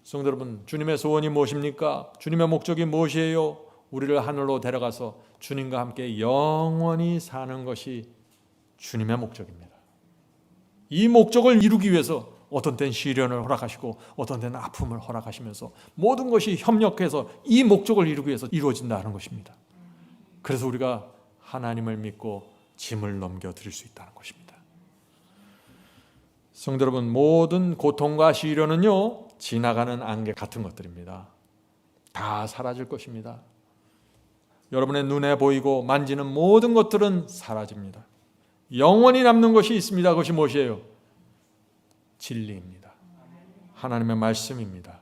성도 여러분, 주님의 소원이 무엇입니까? 주님의 목적이 무엇이에요? 우리를 하늘로 데려가서 주님과 함께 영원히 사는 것이 주님의 목적입니다. 이 목적을 이루기 위해서 어떤 때는 시련을 허락하시고 어떤 때는 아픔을 허락하시면서 모든 것이 협력해서 이 목적을 이루기 위해서 이루어진다는 것입니다. 그래서 우리가 하나님을 믿고 짐을 넘겨드릴 수 있다는 것입니다. 성도 여러분, 모든 고통과 시련은요 지나가는 안개 같은 것들입니다. 다 사라질 것입니다. 여러분의 눈에 보이고 만지는 모든 것들은 사라집니다. 영원히 남는 것이 있습니다. 그것이 무엇이에요? 진리입니다. 하나님의 말씀입니다.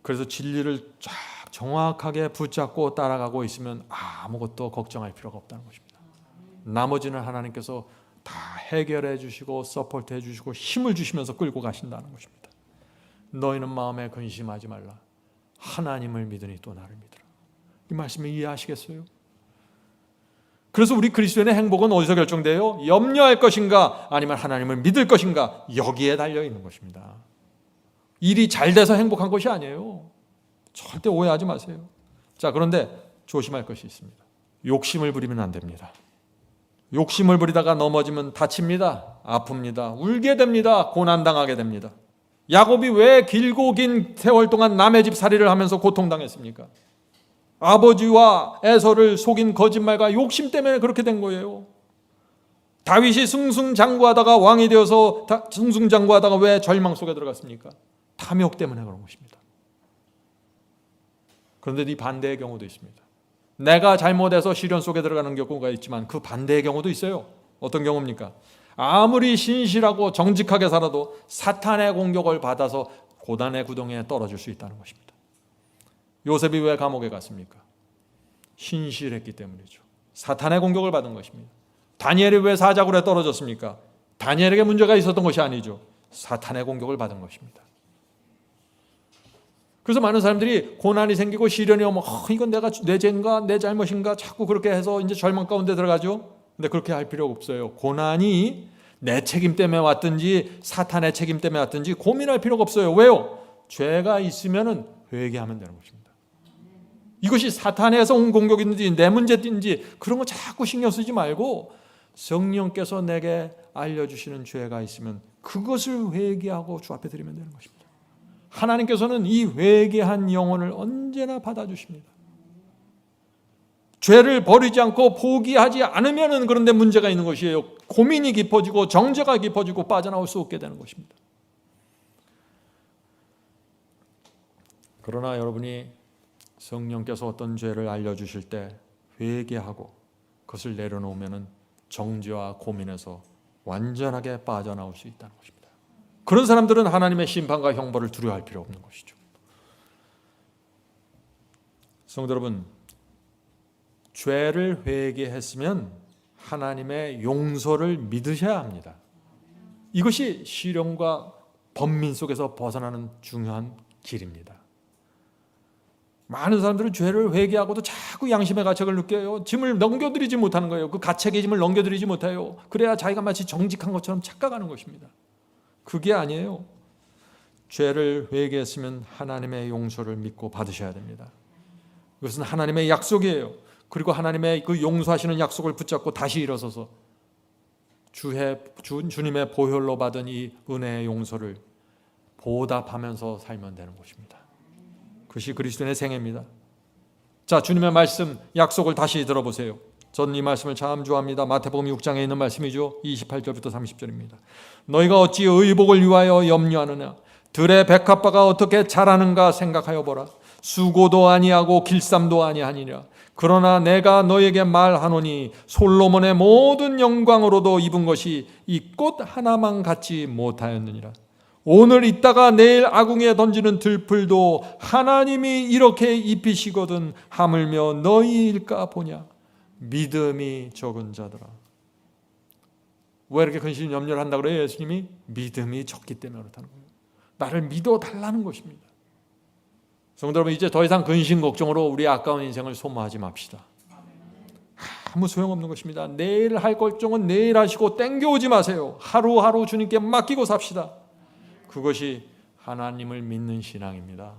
그래서 진리를 쫙 정확하게 붙잡고 따라가고 있으면 아무것도 걱정할 필요가 없다는 것입니다. 나머지는 하나님께서 다 해결해 주시고 서포트해 주시고 힘을 주시면서 끌고 가신다는 것입니다. 너희는 마음에 근심하지 말라. 하나님을 믿으니 또 나를 믿으라. 이 말씀을 이해하시겠어요? 그래서 우리 그리스도인의 행복은 어디서 결정돼요? 염려할 것인가 아니면 하나님을 믿을 것인가, 여기에 달려있는 것입니다. 일이 잘 돼서 행복한 것이 아니에요. 절대 오해하지 마세요. 자, 그런데 조심할 것이 있습니다. 욕심을 부리면 안 됩니다. 욕심을 부리다가 넘어지면 다칩니다. 아픕니다. 울게 됩니다. 고난당하게 됩니다. 야곱이 왜 길고 긴 세월 동안 남의 집 살이를 하면서 고통당했습니까? 아버지와 에서를 속인 거짓말과 욕심 때문에 그렇게 된 거예요. 다윗이 승승장구하다가 왕이 되어서 승승장구하다가 왜 절망 속에 들어갔습니까? 탐욕 때문에 그런 것입니다. 그런데 이 반대의 경우도 있습니다. 내가 잘못해서 시련 속에 들어가는 경우가 있지만 그 반대의 경우도 있어요. 어떤 경우입니까? 아무리 신실하고 정직하게 살아도 사탄의 공격을 받아서 고난의 구덩이에 떨어질 수 있다는 것입니다. 요셉이 왜 감옥에 갔습니까? 신실했기 때문이죠. 사탄의 공격을 받은 것입니다. 다니엘이 왜 사자굴에 떨어졌습니까? 다니엘에게 문제가 있었던 것이 아니죠. 사탄의 공격을 받은 것입니다. 그래서 많은 사람들이 고난이 생기고 시련이 오면 이건 내 죄인가 내 잘못인가 자꾸 그렇게 해서 이제 절망 가운데 들어가죠. 근데 그렇게 할 필요가 없어요. 고난이 내 책임 때문에 왔든지 사탄의 책임 때문에 왔든지 고민할 필요가 없어요. 왜요? 죄가 있으면 회개하면 되는 것입니다. 이것이 사탄에서 온 공격인지 내 문제인지 그런 거 자꾸 신경 쓰지 말고 성령께서 내게 알려주시는 죄가 있으면 그것을 회개하고 주 앞에 드리면 되는 것입니다. 하나님께서는 이 회개한 영혼을 언제나 받아주십니다. 죄를 버리지 않고 포기하지 않으면 그런데 문제가 있는 것이에요. 고민이 깊어지고 정죄가 깊어지고 빠져나올 수 없게 되는 것입니다. 그러나 여러분이 성령께서 어떤 죄를 알려주실 때 회개하고 그것을 내려놓으면 정죄와 고민에서 완전하게 빠져나올 수 있다는 것입니다. 그런 사람들은 하나님의 심판과 형벌을 두려워할 필요 없는 것이죠. 성도 여러분, 죄를 회개했으면 하나님의 용서를 믿으셔야 합니다. 이것이 시련과 번민 속에서 벗어나는 중요한 길입니다. 많은 사람들은 죄를 회개하고도 자꾸 양심의 가책을 느껴요. 짐을 넘겨드리지 못하는 거예요. 그 가책의 짐을 넘겨드리지 못해요. 그래야 자기가 마치 정직한 것처럼 착각하는 것입니다. 그게 아니에요. 죄를 회개했으면 하나님의 용서를 믿고 받으셔야 됩니다. 이것은 하나님의 약속이에요. 그리고 하나님의 그 용서하시는 약속을 붙잡고 다시 일어서서 주님의 보혈로 받은 이 은혜의 용서를 보답하면서 살면 되는 것입니다. 그것이 그리스도인의 생애입니다. 자, 주님의 말씀 약속을 다시 들어보세요. 저는 이 말씀을 참 좋아합니다. 마태복음 6장에 있는 말씀이죠. 28절부터 30절입니다. 너희가 어찌 의복을 위하여 염려하느냐? 들의 백합화가 어떻게 자라는가 생각하여 보라. 수고도 아니하고 길쌈도 아니하니라. 그러나 내가 너에게 말하노니 솔로몬의 모든 영광으로도 입은 것이 이 꽃 하나만 같지 못하였느니라. 오늘 있다가 내일 아궁이에 던지는 들풀도 하나님이 이렇게 입히시거든 하물며 너희일까 보냐. 믿음이 적은 자들아. 왜 이렇게 근심 염려를 한다고 그래요? 예수님이 믿음이 적기 때문에 그렇다는 거예요. 나를 믿어달라는 것입니다. 성도 여러분, 이제 더 이상 근심 걱정으로 우리 아까운 인생을 소모하지 맙시다. 아무 소용없는 것입니다. 내일 할 걱정은 내일 하시고 땡겨오지 마세요. 하루하루 주님께 맡기고 삽시다. 그것이 하나님을 믿는 신앙입니다.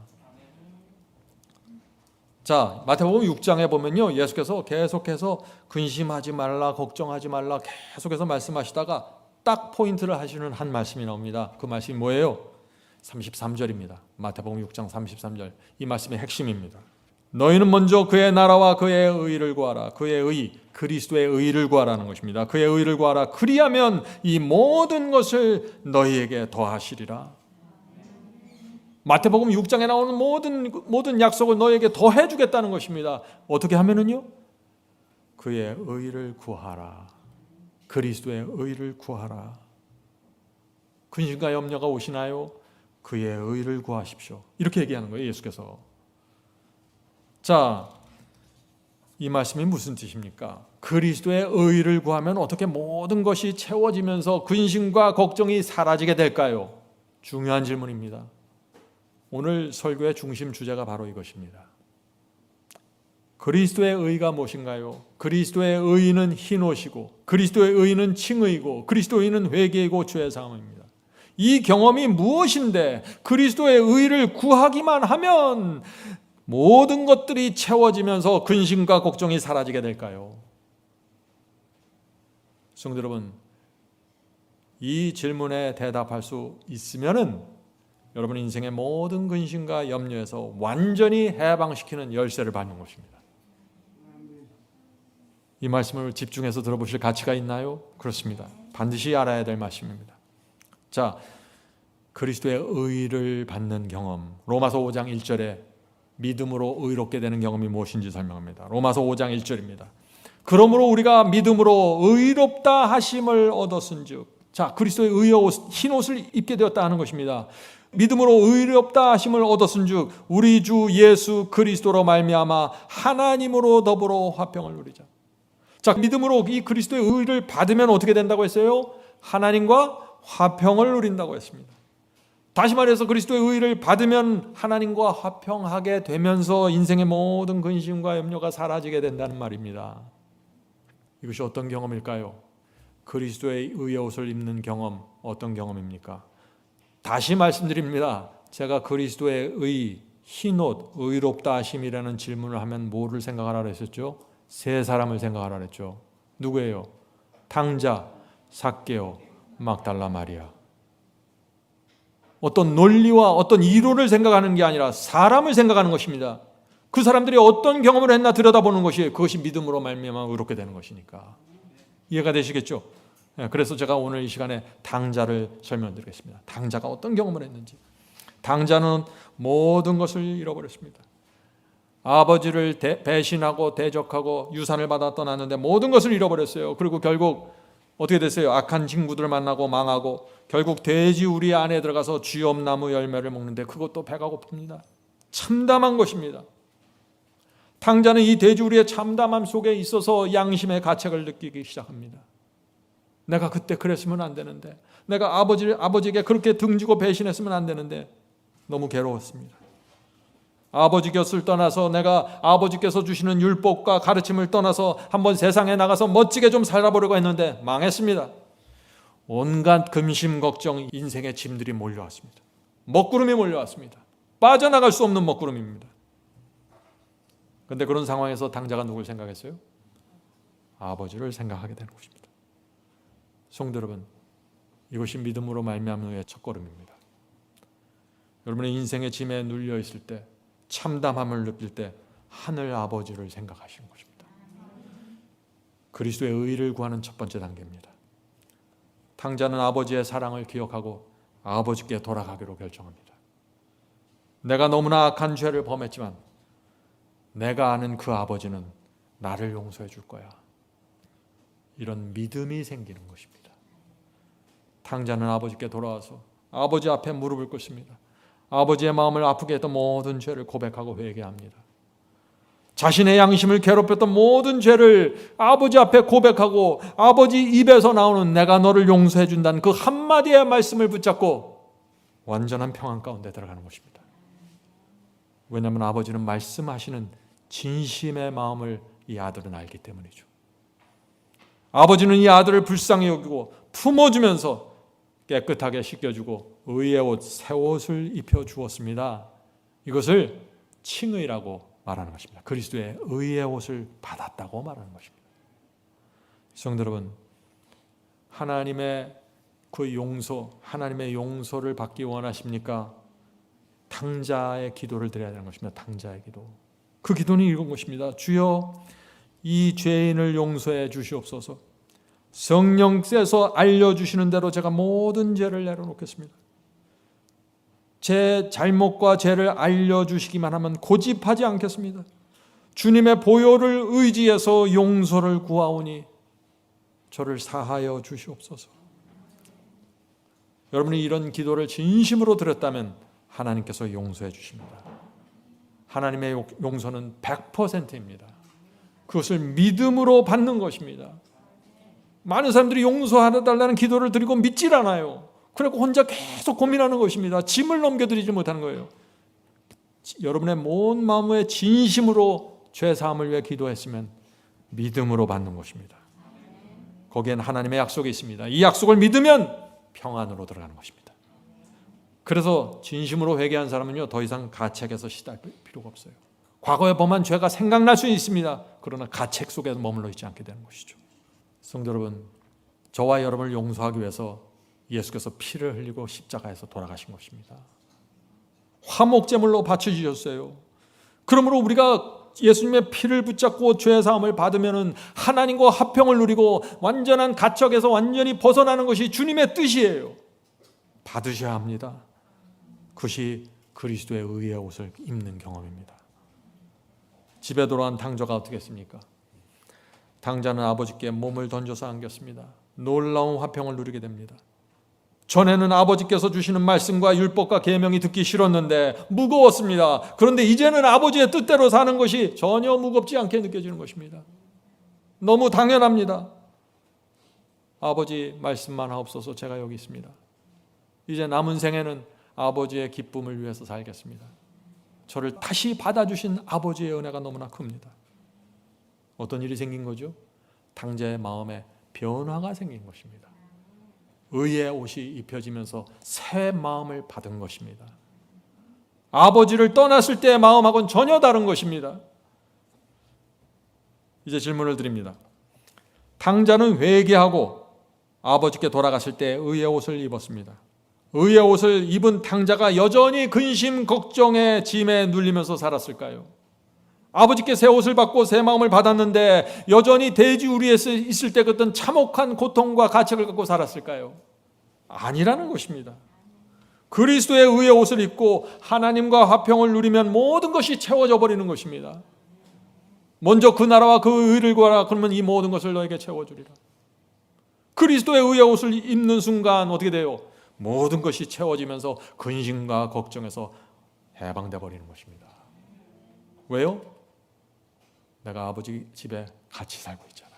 자, 마태복음 6장에 보면요, 예수께서 계속해서 근심하지 말라, 걱정하지 말라 계속해서 말씀하시다가 딱 포인트를 하시는 한 말씀이 나옵니다. 그 말씀이 뭐예요? 33절입니다. 마태복음 6장 33절. 이 말씀의 핵심입니다. 너희는 먼저 그의 나라와 그의 의를 구하라. 그의 의, 그리스도의 의를 구하라는 것입니다. 그의 의를 구하라. 그리하면 이 모든 것을 너희에게 더하시리라. 마태복음 6장에 나오는 모든 약속을 너희에게 더해 주겠다는 것입니다. 어떻게 하면은요? 그의 의를 구하라. 그리스도의 의를 구하라. 근심과 염려가 오시나요? 그의 의를 구하십시오. 이렇게 얘기하는 거예요, 예수께서. 자, 이 말씀이 무슨 뜻입니까? 그리스도의 의를 구하면 어떻게 모든 것이 채워지면서 근심과 걱정이 사라지게 될까요? 중요한 질문입니다. 오늘 설교의 중심 주제가 바로 이것입니다. 그리스도의 의가 무엇인가요? 그리스도의 의는 흰옷이고 그리스도의 의는 칭의이고 그리스도의 의는 회개이고 죄 사함입니다. 이 경험이 무엇인데 그리스도의 의를 구하기만 하면 모든 것들이 채워지면서 근심과 걱정이 사라지게 될까요? 성도 여러분, 이 질문에 대답할 수 있으면은 여러분 인생의 모든 근심과 염려에서 완전히 해방시키는 열쇠를 받는 것입니다. 이 말씀을 집중해서 들어보실 가치가 있나요? 그렇습니다. 반드시 알아야 될 말씀입니다. 자, 그리스도의 의를 받는 경험. 로마서 5장 1절에 믿음으로 의롭게 되는 경험이 무엇인지 설명합니다. 로마서 5장 1절입니다. 그러므로 우리가 믿음으로 의롭다 하심을 얻었은즉, 자, 그리스도의 의의 옷, 흰 옷을 입게 되었다 하는 것입니다. 믿음으로 의롭다 하심을 얻었은즉 우리 주 예수 그리스도로 말미암아 하나님으로 더불어 화평을 누리자. 자, 믿음으로 이 그리스도의 의를 받으면 어떻게 된다고 했어요? 하나님과 화평을 누린다고 했습니다. 다시 말해서 그리스도의 의를 받으면 하나님과 화평하게 되면서 인생의 모든 근심과 염려가 사라지게 된다는 말입니다. 이것이 어떤 경험일까요? 그리스도의 의의 옷을 입는 경험, 어떤 경험입니까? 다시 말씀드립니다. 제가 그리스도의 의, 흰옷, 의롭다 하심이라는 질문을 하면 뭐를 생각하라 그랬었죠? 세 사람을 생각하라 그랬죠. 누구예요? 탕자, 삭개오, 막달라 마리아. 어떤 논리와 어떤 이론을 생각하는 게 아니라 사람을 생각하는 것입니다. 그 사람들이 어떤 경험을 했나 들여다보는 것이, 그것이 믿음으로 말미암아 의롭게 되는 것이니까. 이해가 되시겠죠? 그래서 제가 오늘 이 시간에 당자를 설명드리겠습니다. 당자가 어떤 경험을 했는지. 당자는 모든 것을 잃어버렸습니다. 아버지를 배신하고 대적하고 유산을 받아 떠났는데 모든 것을 잃어버렸어요. 그리고 결국 어떻게 됐어요? 악한 친구들을 만나고 망하고 결국 돼지 우리 안에 들어가서 쥐엄나무 열매를 먹는데 그것도 배가 고픕니다. 참담한 것입니다. 탕자는 이 돼지 우리의 참담함 속에 있어서 양심의 가책을 느끼기 시작합니다. 내가 그때 그랬으면 안 되는데, 내가 아버지에게 그렇게 등지고 배신했으면 안 되는데, 너무 괴로웠습니다. 아버지 곁을 떠나서 내가 아버지께서 주시는 율법과 가르침을 떠나서 한번 세상에 나가서 멋지게 좀 살아보려고 했는데 망했습니다. 온갖 근심 걱정, 인생의 짐들이 몰려왔습니다. 먹구름이 몰려왔습니다. 빠져나갈 수 없는 먹구름입니다. 그런데 그런 상황에서 당자가 누굴 생각했어요? 아버지를 생각하게 되는 것입니다. 성도 여러분, 이것이 믿음으로 말미암는 후의 첫걸음입니다. 여러분의 인생의 짐에 눌려 있을 때, 참담함을 느낄 때 하늘 아버지를 생각하시는 것입니다. 그리스도의 의를 구하는 첫 번째 단계입니다. 탕자는 아버지의 사랑을 기억하고 아버지께 돌아가기로 결정합니다. 내가 너무나 악한 죄를 범했지만 내가 아는 그 아버지는 나를 용서해 줄 거야. 이런 믿음이 생기는 것입니다. 탕자는 아버지께 돌아와서 아버지 앞에 무릎을 꿇습니다. 아버지의 마음을 아프게 했던 모든 죄를 고백하고 회개합니다. 자신의 양심을 괴롭혔던 모든 죄를 아버지 앞에 고백하고 아버지 입에서 나오는 내가 너를 용서해 준다는 그 한마디의 말씀을 붙잡고 완전한 평안 가운데 들어가는 것입니다. 왜냐하면 아버지는 말씀하시는 진심의 마음을 이 아들은 알기 때문이죠. 아버지는 이 아들을 불쌍히 여기고 품어주면서 깨끗하게 씻겨주고 의의 옷, 새 옷을 입혀주었습니다. 이것을 칭의라고 말하는 것입니다. 그리스도의 의의 옷을 받았다고 말하는 것입니다. 성도 여러분, 하나님의 그 용서, 하나님의 용서를 받기 원하십니까? 탕자의 기도를 드려야 되는 것입니다. 탕자의 기도. 그 기도는 이런 것입니다. 주여, 이 죄인을 용서해 주시옵소서. 성령께서 알려주시는 대로 제가 모든 죄를 내려놓겠습니다. 제 잘못과 죄를 알려주시기만 하면 고집하지 않겠습니다. 주님의 보혈을 의지해서 용서를 구하오니 저를 사하여 주시옵소서. 여러분이 이런 기도를 진심으로 드렸다면 하나님께서 용서해 주십니다. 하나님의 용서는 100%입니다. 그것을 믿음으로 받는 것입니다. 많은 사람들이 용서해달라는 기도를 드리고 믿질 않아요. 그래서 혼자 계속 고민하는 것입니다. 짐을 넘겨드리지 못하는 거예요. 여러분의 온 마음의 진심으로 죄사함을 위해 기도했으면 믿음으로 받는 것입니다. 거기엔 하나님의 약속이 있습니다. 이 약속을 믿으면 평안으로 들어가는 것입니다. 그래서 진심으로 회개한 사람은요, 더 이상 가책에서 시달릴 필요가 없어요. 과거에 범한 죄가 생각날 수 있습니다. 그러나 가책 속에 머물러 있지 않게 되는 것이죠. 성도 여러분, 저와 여러분을 용서하기 위해서 예수께서 피를 흘리고 십자가에서 돌아가신 것입니다. 화목제물로 바쳐주셨어요. 그러므로 우리가 예수님의 피를 붙잡고 죄 사함을 받으면은 하나님과 화평을 누리고 완전한 가척에서 완전히 벗어나는 것이 주님의 뜻이에요. 받으셔야 합니다. 그것이 그리스도의 의의 옷을 입는 경험입니다. 집에 돌아온 당저가 어떻게 했습니까? 당자는 아버지께 몸을 던져서 안겼습니다. 놀라운 화평을 누리게 됩니다. 전에는 아버지께서 주시는 말씀과 율법과 계명이 듣기 싫었는데 무거웠습니다. 그런데 이제는 아버지의 뜻대로 사는 것이 전혀 무겁지 않게 느껴지는 것입니다. 너무 당연합니다. 아버지 말씀만 하옵소서, 제가 여기 있습니다. 이제 남은 생에는 아버지의 기쁨을 위해서 살겠습니다. 저를 다시 받아주신 아버지의 은혜가 너무나 큽니다. 어떤 일이 생긴 거죠? 당자의 마음에 변화가 생긴 것입니다. 의의 옷이 입혀지면서 새 마음을 받은 것입니다. 아버지를 떠났을 때의 마음하고는 전혀 다른 것입니다. 이제 질문을 드립니다. 당자는 회개하고 아버지께 돌아갔을 때 의의 옷을 입었습니다. 의의 옷을 입은 당자가 여전히 근심, 걱정의 짐에 눌리면서 살았을까요? 아버지께 새 옷을 받고 새 마음을 받았는데 여전히 대지우리에 있을 때 그랬던 참혹한 고통과 가책을 갖고 살았을까요? 아니라는 것입니다. 그리스도의 의의 옷을 입고 하나님과 화평을 누리면 모든 것이 채워져 버리는 것입니다. 먼저 그 나라와 그 의를 구하라. 그러면 이 모든 것을 너에게 채워주리라. 그리스도의 의의 옷을 입는 순간 어떻게 돼요? 모든 것이 채워지면서 근심과 걱정에서 해방돼 버리는 것입니다. 왜요? 내가 아버지 집에 같이 살고 있잖아요.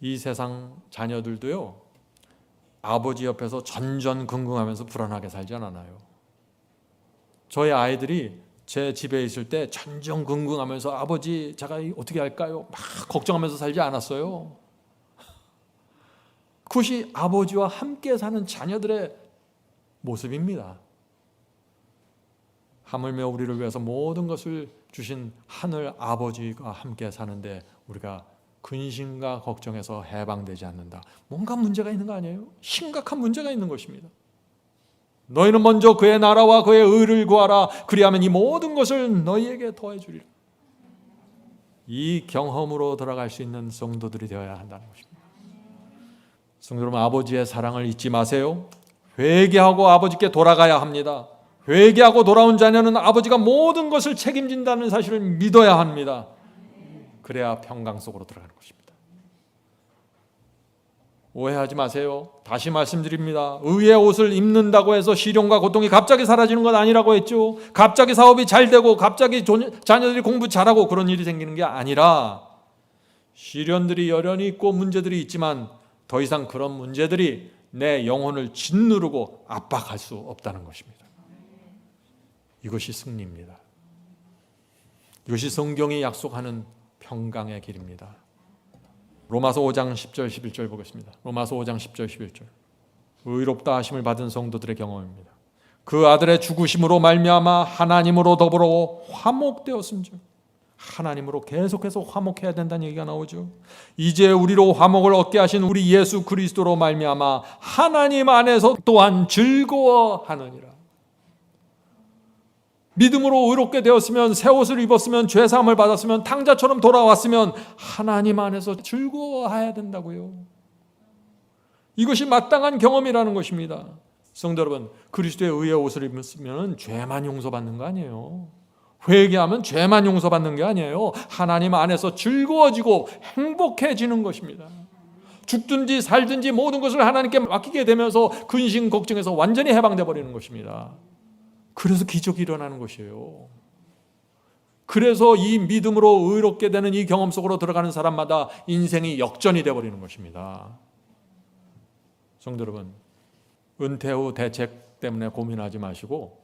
이 세상 자녀들도요, 아버지 옆에서 전전긍긍하면서 불안하게 살지 않아요. 저희 아이들이 제 집에 있을 때 전전긍긍하면서 아버지 제가 어떻게 할까요? 막 걱정하면서 살지 않았어요. 그것이 아버지와 함께 사는 자녀들의 모습입니다. 하물며 우리를 위해서 모든 것을 주신 하늘 아버지가 함께 사는데 우리가 근심과 걱정에서 해방되지 않는다. 뭔가 문제가 있는 거 아니에요? 심각한 문제가 있는 것입니다. 너희는 먼저 그의 나라와 그의 의를 구하라. 그리하면 이 모든 것을 너희에게 더해 주리라. 이 경험으로 들어갈 수 있는 성도들이 되어야 한다는 것입니다. 성도 여러분, 아버지의 사랑을 잊지 마세요. 회개하고 아버지께 돌아가야 합니다. 회개하고 돌아온 자녀는 아버지가 모든 것을 책임진다는 사실을 믿어야 합니다. 그래야 평강 속으로 들어가는 것입니다. 오해하지 마세요. 다시 말씀드립니다. 의의 옷을 입는다고 해서 시련과 고통이 갑자기 사라지는 건 아니라고 했죠. 갑자기 사업이 잘 되고 갑자기 자녀들이 공부 잘하고 그런 일이 생기는 게 아니라 시련들이 여전히 있고 문제들이 있지만 더 이상 그런 문제들이 내 영혼을 짓누르고 압박할 수 없다는 것입니다. 이것이 승리입니다. 이것이 성경이 약속하는 평강의 길입니다. 로마서 5장 10절 11절 보겠습니다. 로마서 5장 10절 11절. 의롭다 하심을 받은 성도들의 경험입니다. 그 아들의 죽으심으로 말미암아 하나님으로 더불어 화목되었음즉. 하나님으로 계속해서 화목해야 된다는 얘기가 나오죠. 이제 우리로 화목을 얻게 하신 우리 예수 그리스도로 말미암아 하나님 안에서 또한 즐거워하느니라. 믿음으로 의롭게 되었으면, 새 옷을 입었으면, 죄사함을 받았으면, 탕자처럼 돌아왔으면 하나님 안에서 즐거워해야 된다고요. 이것이 마땅한 경험이라는 것입니다. 성도 여러분, 그리스도의 의의 옷을 입으면 죄만 용서받는 거 아니에요. 회개하면 죄만 용서받는 게 아니에요. 하나님 안에서 즐거워지고 행복해지는 것입니다. 죽든지 살든지 모든 것을 하나님께 맡기게 되면서 근심 걱정에서 완전히 해방돼 버리는 것입니다. 그래서 기적이 일어나는 것이에요. 그래서 이 믿음으로 의롭게 되는 이 경험 속으로 들어가는 사람마다 인생이 역전이 되어버리는 것입니다. 성도 여러분, 은퇴 후 대책 때문에 고민하지 마시고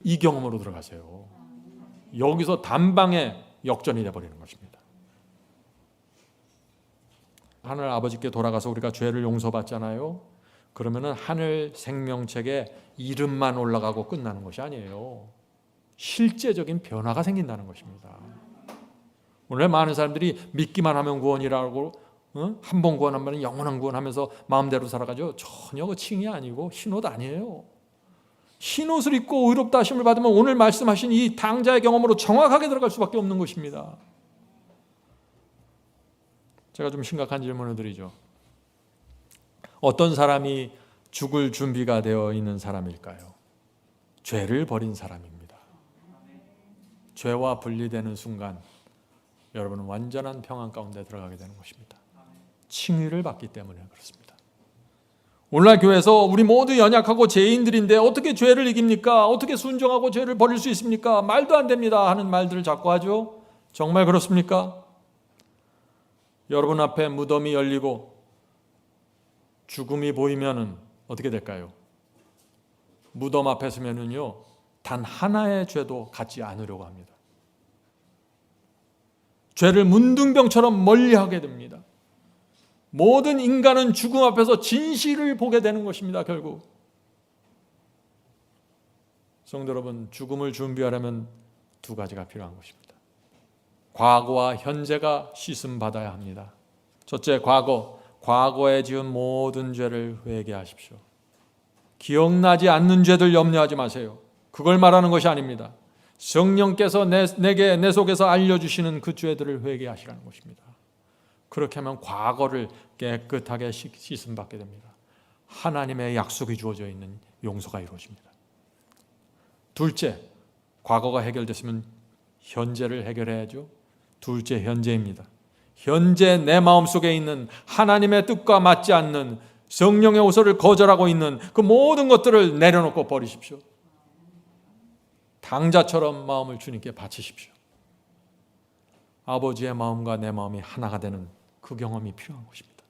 이 경험으로 들어가세요. 여기서 단방에 역전이 되어버리는 것입니다. 하늘 아버지께 돌아가서 우리가 죄를 용서받잖아요. 그러면은 하늘 생명책에 이름만 올라가고 끝나는 것이 아니에요. 실제적인 변화가 생긴다는 것입니다. 오늘 많은 사람들이 믿기만 하면 구원이라고 한 번 구원하면 영원한 구원하면서 마음대로 살아가죠. 전혀 그 칭이 아니고 신호도 아니에요. 흰옷을 입고 의롭다 하심을 받으면 오늘 말씀하신 이 당자의 경험으로 정확하게 들어갈 수밖에 없는 것입니다. 제가 좀 심각한 질문을 드리죠. 어떤 사람이 죽을 준비가 되어 있는 사람일까요? 죄를 버린 사람입니다. 죄와 분리되는 순간 여러분은 완전한 평안 가운데 들어가게 되는 것입니다. 칭의를 받기 때문에 그렇습니다. 오늘날 교회에서 우리 모두 연약하고 죄인들인데 어떻게 죄를 이깁니까? 어떻게 순종하고 죄를 버릴 수 있습니까? 말도 안 됩니다 하는 말들을 자꾸 하죠. 정말 그렇습니까? 여러분 앞에 무덤이 열리고 죽음이 보이면은 어떻게 될까요? 무덤 앞에 서면은요, 단 하나의 죄도 갖지 않으려고 합니다. 죄를 문둥병처럼 멀리하게 됩니다. 모든 인간은 죽음 앞에서 진실을 보게 되는 것입니다. 결국 성도 여러분, 죽음을 준비하려면 두 가지가 필요한 것입니다. 과거와 현재가 씻음 받아야 합니다. 첫째, 과거에 지은 모든 죄를 회개하십시오. 기억나지 않는 죄들 염려하지 마세요. 그걸 말하는 것이 아닙니다. 성령께서 내 속에서 알려주시는 그 죄들을 회개하시라는 것입니다. 그렇게 하면 과거를 깨끗하게 씻음 받게 됩니다. 하나님의 약속이 주어져 있는 용서가 이루어집니다. 둘째, 과거가 해결됐으면 현재를 해결해야죠. 둘째, 현재입니다. 현재 내 마음속에 있는 하나님의 뜻과 맞지 않는 성령의 호소를 거절하고 있는 그 모든 것들을 내려놓고 버리십시오. 당자처럼 마음을 주님께 바치십시오. 아버지의 마음과 내 마음이 하나가 되는 그 경험이 필요한 것입니다.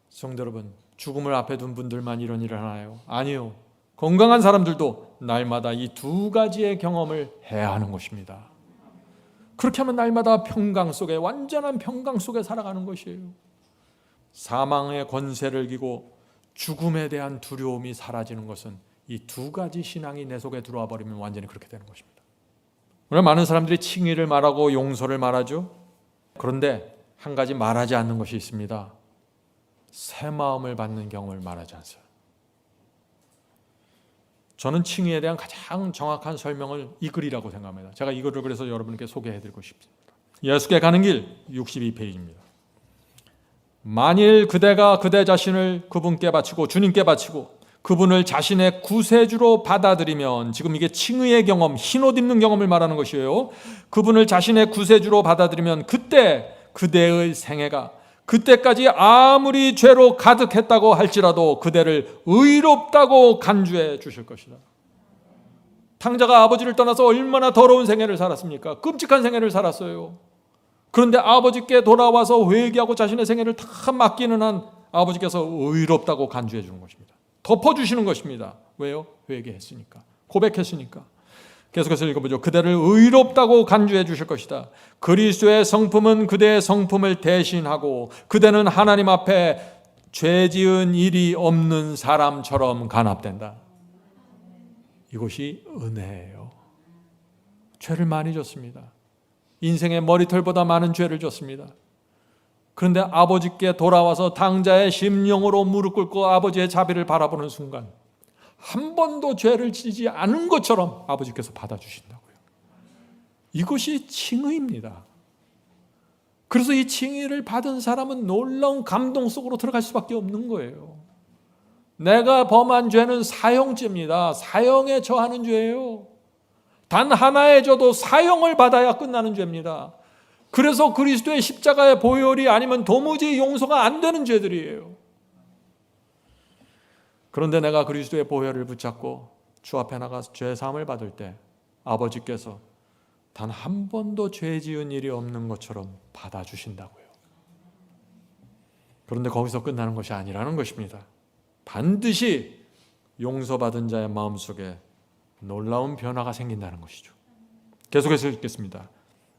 성도 여러분, 죽음을 앞에 둔 분들만 이런 일을 하나요? 아니요. 건강한 사람들도 날마다 이 두 가지의 경험을 해야 하는 것입니다. 그렇게 하면 날마다 평강 속에, 완전한 평강 속에 살아가는 것이에요. 사망의 권세를 이기고 죽음에 대한 두려움이 사라지는 것은 이 두 가지 신앙이 내 속에 들어와 버리면 완전히 그렇게 되는 것입니다. 오늘 많은 사람들이 칭의를 말하고 용서를 말하죠. 그런데 한 가지 말하지 않는 것이 있습니다. 새 마음을 받는 경험을 말하지 않아요. 저는 칭의에 대한 가장 정확한 설명을 이 글이라고 생각합니다. 제가 이 글을 그래서 여러분께 소개해드리고 싶습니다. 예수께 가는 길 62페이지입니다. 만일 그대가 그대 자신을 그분께 바치고 주님께 바치고 그분을 자신의 구세주로 받아들이면, 지금 이게 칭의의 경험, 흰옷 입는 경험을 말하는 것이에요. 그분을 자신의 구세주로 받아들이면 그때 그대의 생애가 그때까지 아무리 죄로 가득했다고 할지라도 그대를 의롭다고 간주해 주실 것이다. 탕자가 아버지를 떠나서 얼마나 더러운 생애를 살았습니까? 끔찍한 생애를 살았어요. 그런데 아버지께 돌아와서 회개하고 자신의 생애를 다 맡기는 한 아버지께서 의롭다고 간주해 주는 것입니다. 덮어주시는 것입니다. 왜요? 회개했으니까, 고백했으니까. 계속해서 읽어보죠. 그대를 의롭다고 간주해 주실 것이다. 그리스도의 성품은 그대의 성품을 대신하고 그대는 하나님 앞에 죄 지은 일이 없는 사람처럼 간합된다. 이것이 은혜예요. 죄를 많이 졌습니다. 인생의 머리털보다 많은 죄를 졌습니다. 그런데 아버지께 돌아와서 당자의 심령으로 무릎 꿇고 아버지의 자비를 바라보는 순간 한 번도 죄를 지지 않은 것처럼 아버지께서 받아주신다고요. 이것이 칭의입니다. 그래서 이 칭의를 받은 사람은 놀라운 감동 속으로 들어갈 수밖에 없는 거예요. 내가 범한 죄는 사형죄입니다. 사형에 처하는 죄예요. 단 하나의 죄도 사형을 받아야 끝나는 죄입니다. 그래서 그리스도의 십자가의 보혈이 아니면 도무지 용서가 안 되는 죄들이에요. 그런데 내가 그리스도의 보혈을 붙잡고 주 앞에 나가서 죄 사함을 받을 때 아버지께서 단 한 번도 죄 지은 일이 없는 것처럼 받아주신다고요. 그런데 거기서 끝나는 것이 아니라는 것입니다. 반드시 용서받은 자의 마음속에 놀라운 변화가 생긴다는 것이죠. 계속해서 읽겠습니다.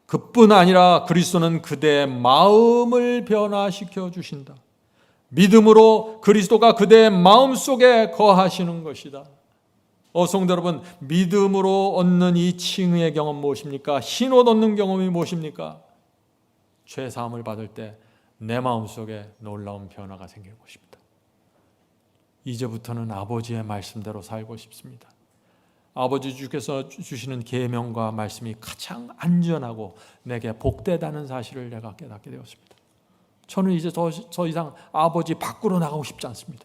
그뿐 아니라 그리스도는 그대의 마음을 변화시켜 주신다. 믿음으로 그리스도가 그대의 마음속에 거하시는 것이다. 성도 여러분, 믿음으로 얻는 이 칭의의 경험 무엇입니까? 흰옷 얻는 경험이 무엇입니까? 죄 사함을 받을 때 내 마음속에 놀라운 변화가 생기는 것입니다. 이제부터는 아버지의 말씀대로 살고 싶습니다. 아버지 주께서 주시는 계명과 말씀이 가장 안전하고 내게 복되다는 사실을 내가 깨닫게 되었습니다. 저는 이제 더 이상 아버지 밖으로 나가고 싶지 않습니다.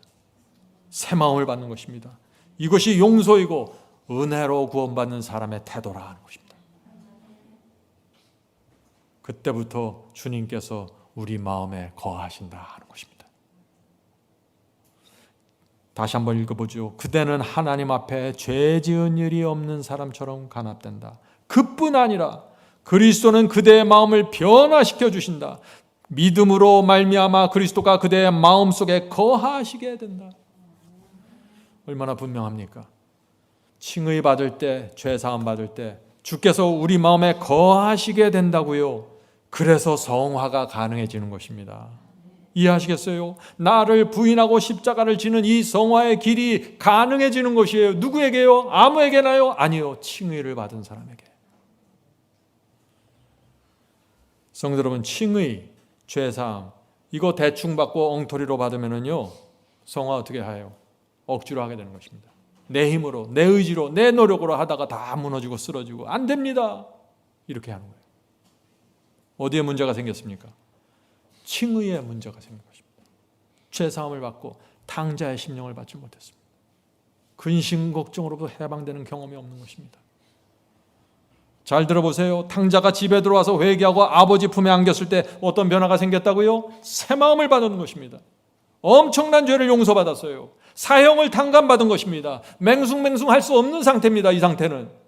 새 마음을 받는 것입니다. 이것이 용서이고 은혜로 구원받는 사람의 태도라 하는 것입니다. 그때부터 주님께서 우리 마음에 거하신다 하는 것입니다. 다시 한번 읽어보죠. 그대는 하나님 앞에 죄 지은 일이 없는 사람처럼 간합된다. 그뿐 아니라 그리스도는 그대의 마음을 변화시켜 주신다. 믿음으로 말미암아 그리스도가 그대의 마음속에 거하시게 된다. 얼마나 분명합니까? 칭의 받을 때, 죄 사함 받을 때 주께서 우리 마음에 거하시게 된다고요. 그래서 성화가 가능해지는 것입니다. 이해하시겠어요? 나를 부인하고 십자가를 지는 이 성화의 길이 가능해지는 것이에요. 누구에게요? 아무에게나요? 아니요. 칭의를 받은 사람에게. 성도 여러분, 칭의, 죄사함 이거 대충 받고 엉터리로 받으면요 성화 어떻게 해요? 억지로 하게 되는 것입니다. 내 힘으로, 내 의지로, 내 노력으로 하다가 다 무너지고 쓰러지고 안 됩니다. 이렇게 하는 거예요. 어디에 문제가 생겼습니까? 칭의에 문제가 생긴 것입니다. 죄사함을 받고 탕자의 심령을 받지 못했습니다. 근심 걱정으로부터 해방되는 경험이 없는 것입니다. 잘 들어보세요. 탕자가 집에 들어와서 회개하고 아버지 품에 안겼을 때 어떤 변화가 생겼다고요? 새 마음을 받는 것입니다. 엄청난 죄를 용서받았어요. 사형을 탕감받은 것입니다. 맹숭맹숭할 수 없는 상태입니다. 이 상태는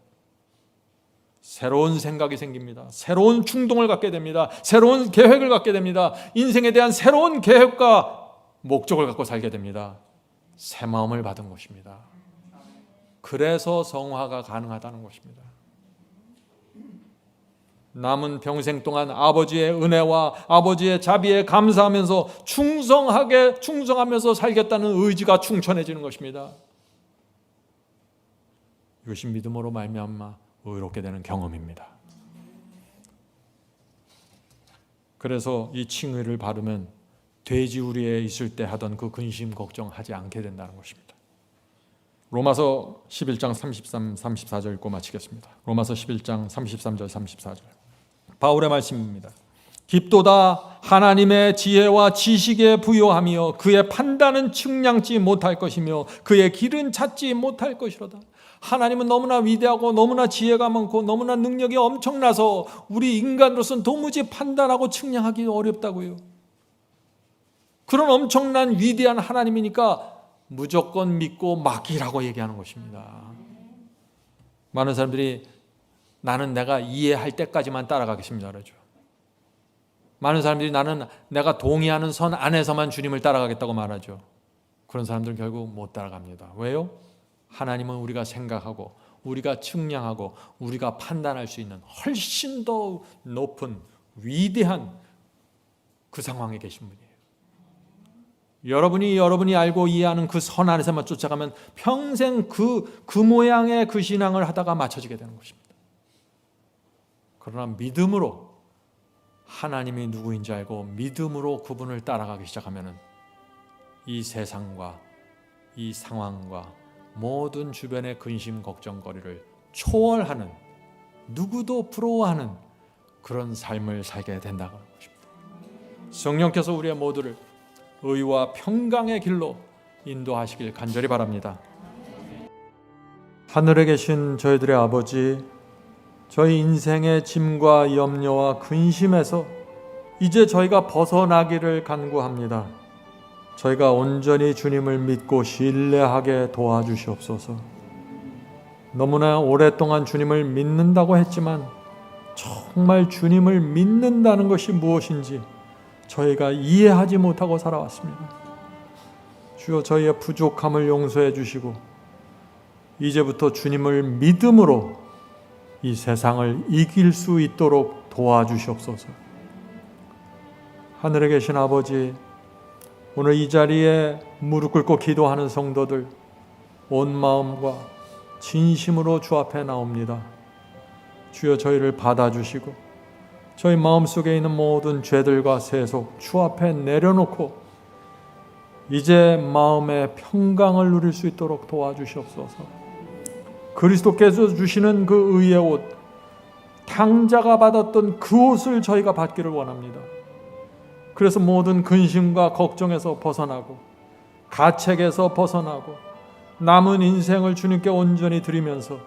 새로운 생각이 생깁니다. 새로운 충동을 갖게 됩니다. 새로운 계획을 갖게 됩니다. 인생에 대한 새로운 계획과 목적을 갖고 살게 됩니다. 새 마음을 받은 것입니다. 그래서 성화가 가능하다는 것입니다. 남은 평생 동안 아버지의 은혜와 아버지의 자비에 감사하면서 충성하면서 살겠다는 의지가 충천해지는 것입니다. 이것이 믿음으로 말미암아 의롭게 되는 경험입니다. 그래서 이 칭의를 받으면 돼지우리에 있을 때 하던 그 근심 걱정하지 않게 된다는 것입니다. 로마서 11장 33, 34절 읽고 마치겠습니다. 로마서 11장 33절 34절 바울의 말씀입니다. 깊도다 하나님의 지혜와 지식에 부요하며 그의 판단은 측량지 못할 것이며 그의 길은 찾지 못할 것이로다. 하나님은 너무나 위대하고 너무나 지혜가 많고 너무나 능력이 엄청나서 우리 인간으로서는 도무지 판단하고 측량하기 어렵다고요. 그런 엄청난 위대한 하나님이니까 무조건 믿고 맡기라고 얘기하는 것입니다. 많은 사람들이 나는 내가 이해할 때까지만 따라가겠습니다 그러죠. 많은 사람들이 나는 내가 동의하는 선 안에서만 주님을 따라가겠다고 말하죠. 그런 사람들은 결국 못 따라갑니다. 왜요? 하나님은 우리가 생각하고 우리가 측량하고 우리가 판단할 수 있는 훨씬 더 높은 위대한 그 상황에 계신 분이에요. 여러분이 알고 이해하는 그 선 안에서만 쫓아가면 평생 그 모양의 그 신앙을 하다가 맞춰지게 되는 것입니다. 그러나 믿음으로 하나님이 누구인지 알고 믿음으로 그분을 따라가기 시작하면 이 세상과 이 상황과 모든 주변의 근심 걱정거리를 초월하는, 누구도 부러워하는 그런 삶을 살게 된다고 하는 것입니다. 성령께서 우리의 모두를 의와 평강의 길로 인도하시길 간절히 바랍니다. 하늘에 계신 저희들의 아버지, 저희 인생의 짐과 염려와 근심에서 이제 저희가 벗어나기를 간구합니다. 저희가 온전히 주님을 믿고 신뢰하게 도와주시옵소서. 너무나 오랫동안 주님을 믿는다고 했지만 정말 주님을 믿는다는 것이 무엇인지 저희가 이해하지 못하고 살아왔습니다. 주여, 저희의 부족함을 용서해 주시고 이제부터 주님을 믿음으로 이 세상을 이길 수 있도록 도와주시옵소서. 하늘에 계신 아버지, 오늘 이 자리에 무릎 꿇고 기도하는 성도들 온 마음과 진심으로 주 앞에 나옵니다. 주여, 저희를 받아주시고 저희 마음속에 있는 모든 죄들과 세속 주 앞에 내려놓고 이제 마음의 평강을 누릴 수 있도록 도와주시옵소서. 그리스도께서 주시는 그 의의 옷, 탕자가 받았던 그 옷을 저희가 받기를 원합니다. 그래서 모든 근심과 걱정에서 벗어나고 가책에서 벗어나고 남은 인생을 주님께 온전히 드리면서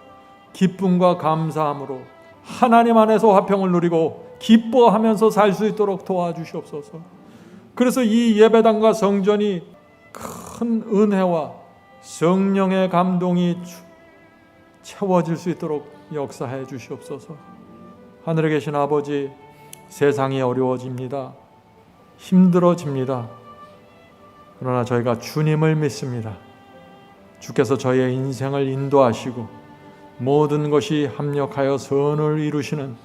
기쁨과 감사함으로 하나님 안에서 화평을 누리고 기뻐하면서 살 수 있도록 도와주시옵소서. 그래서 이 예배당과 성전이 큰 은혜와 성령의 감동이 채워질 수 있도록 역사해 주시옵소서. 하늘에 계신 아버지, 세상이 어려워집니다. 힘들어집니다. 그러나 저희가 주님을 믿습니다. 주께서 저희의 인생을 인도하시고 모든 것이 합력하여 선을 이루시는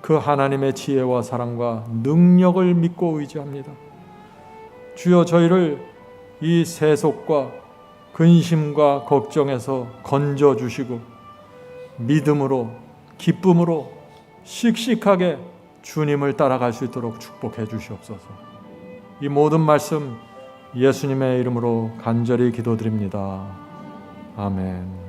그 하나님의 지혜와 사랑과 능력을 믿고 의지합니다. 주여, 저희를 이 세속과 근심과 걱정에서 건져주시고 믿음으로 기쁨으로 씩씩하게 주님을 따라갈 수 있도록 축복해 주시옵소서. 이 모든 말씀 예수님의 이름으로 간절히 기도드립니다. 아멘.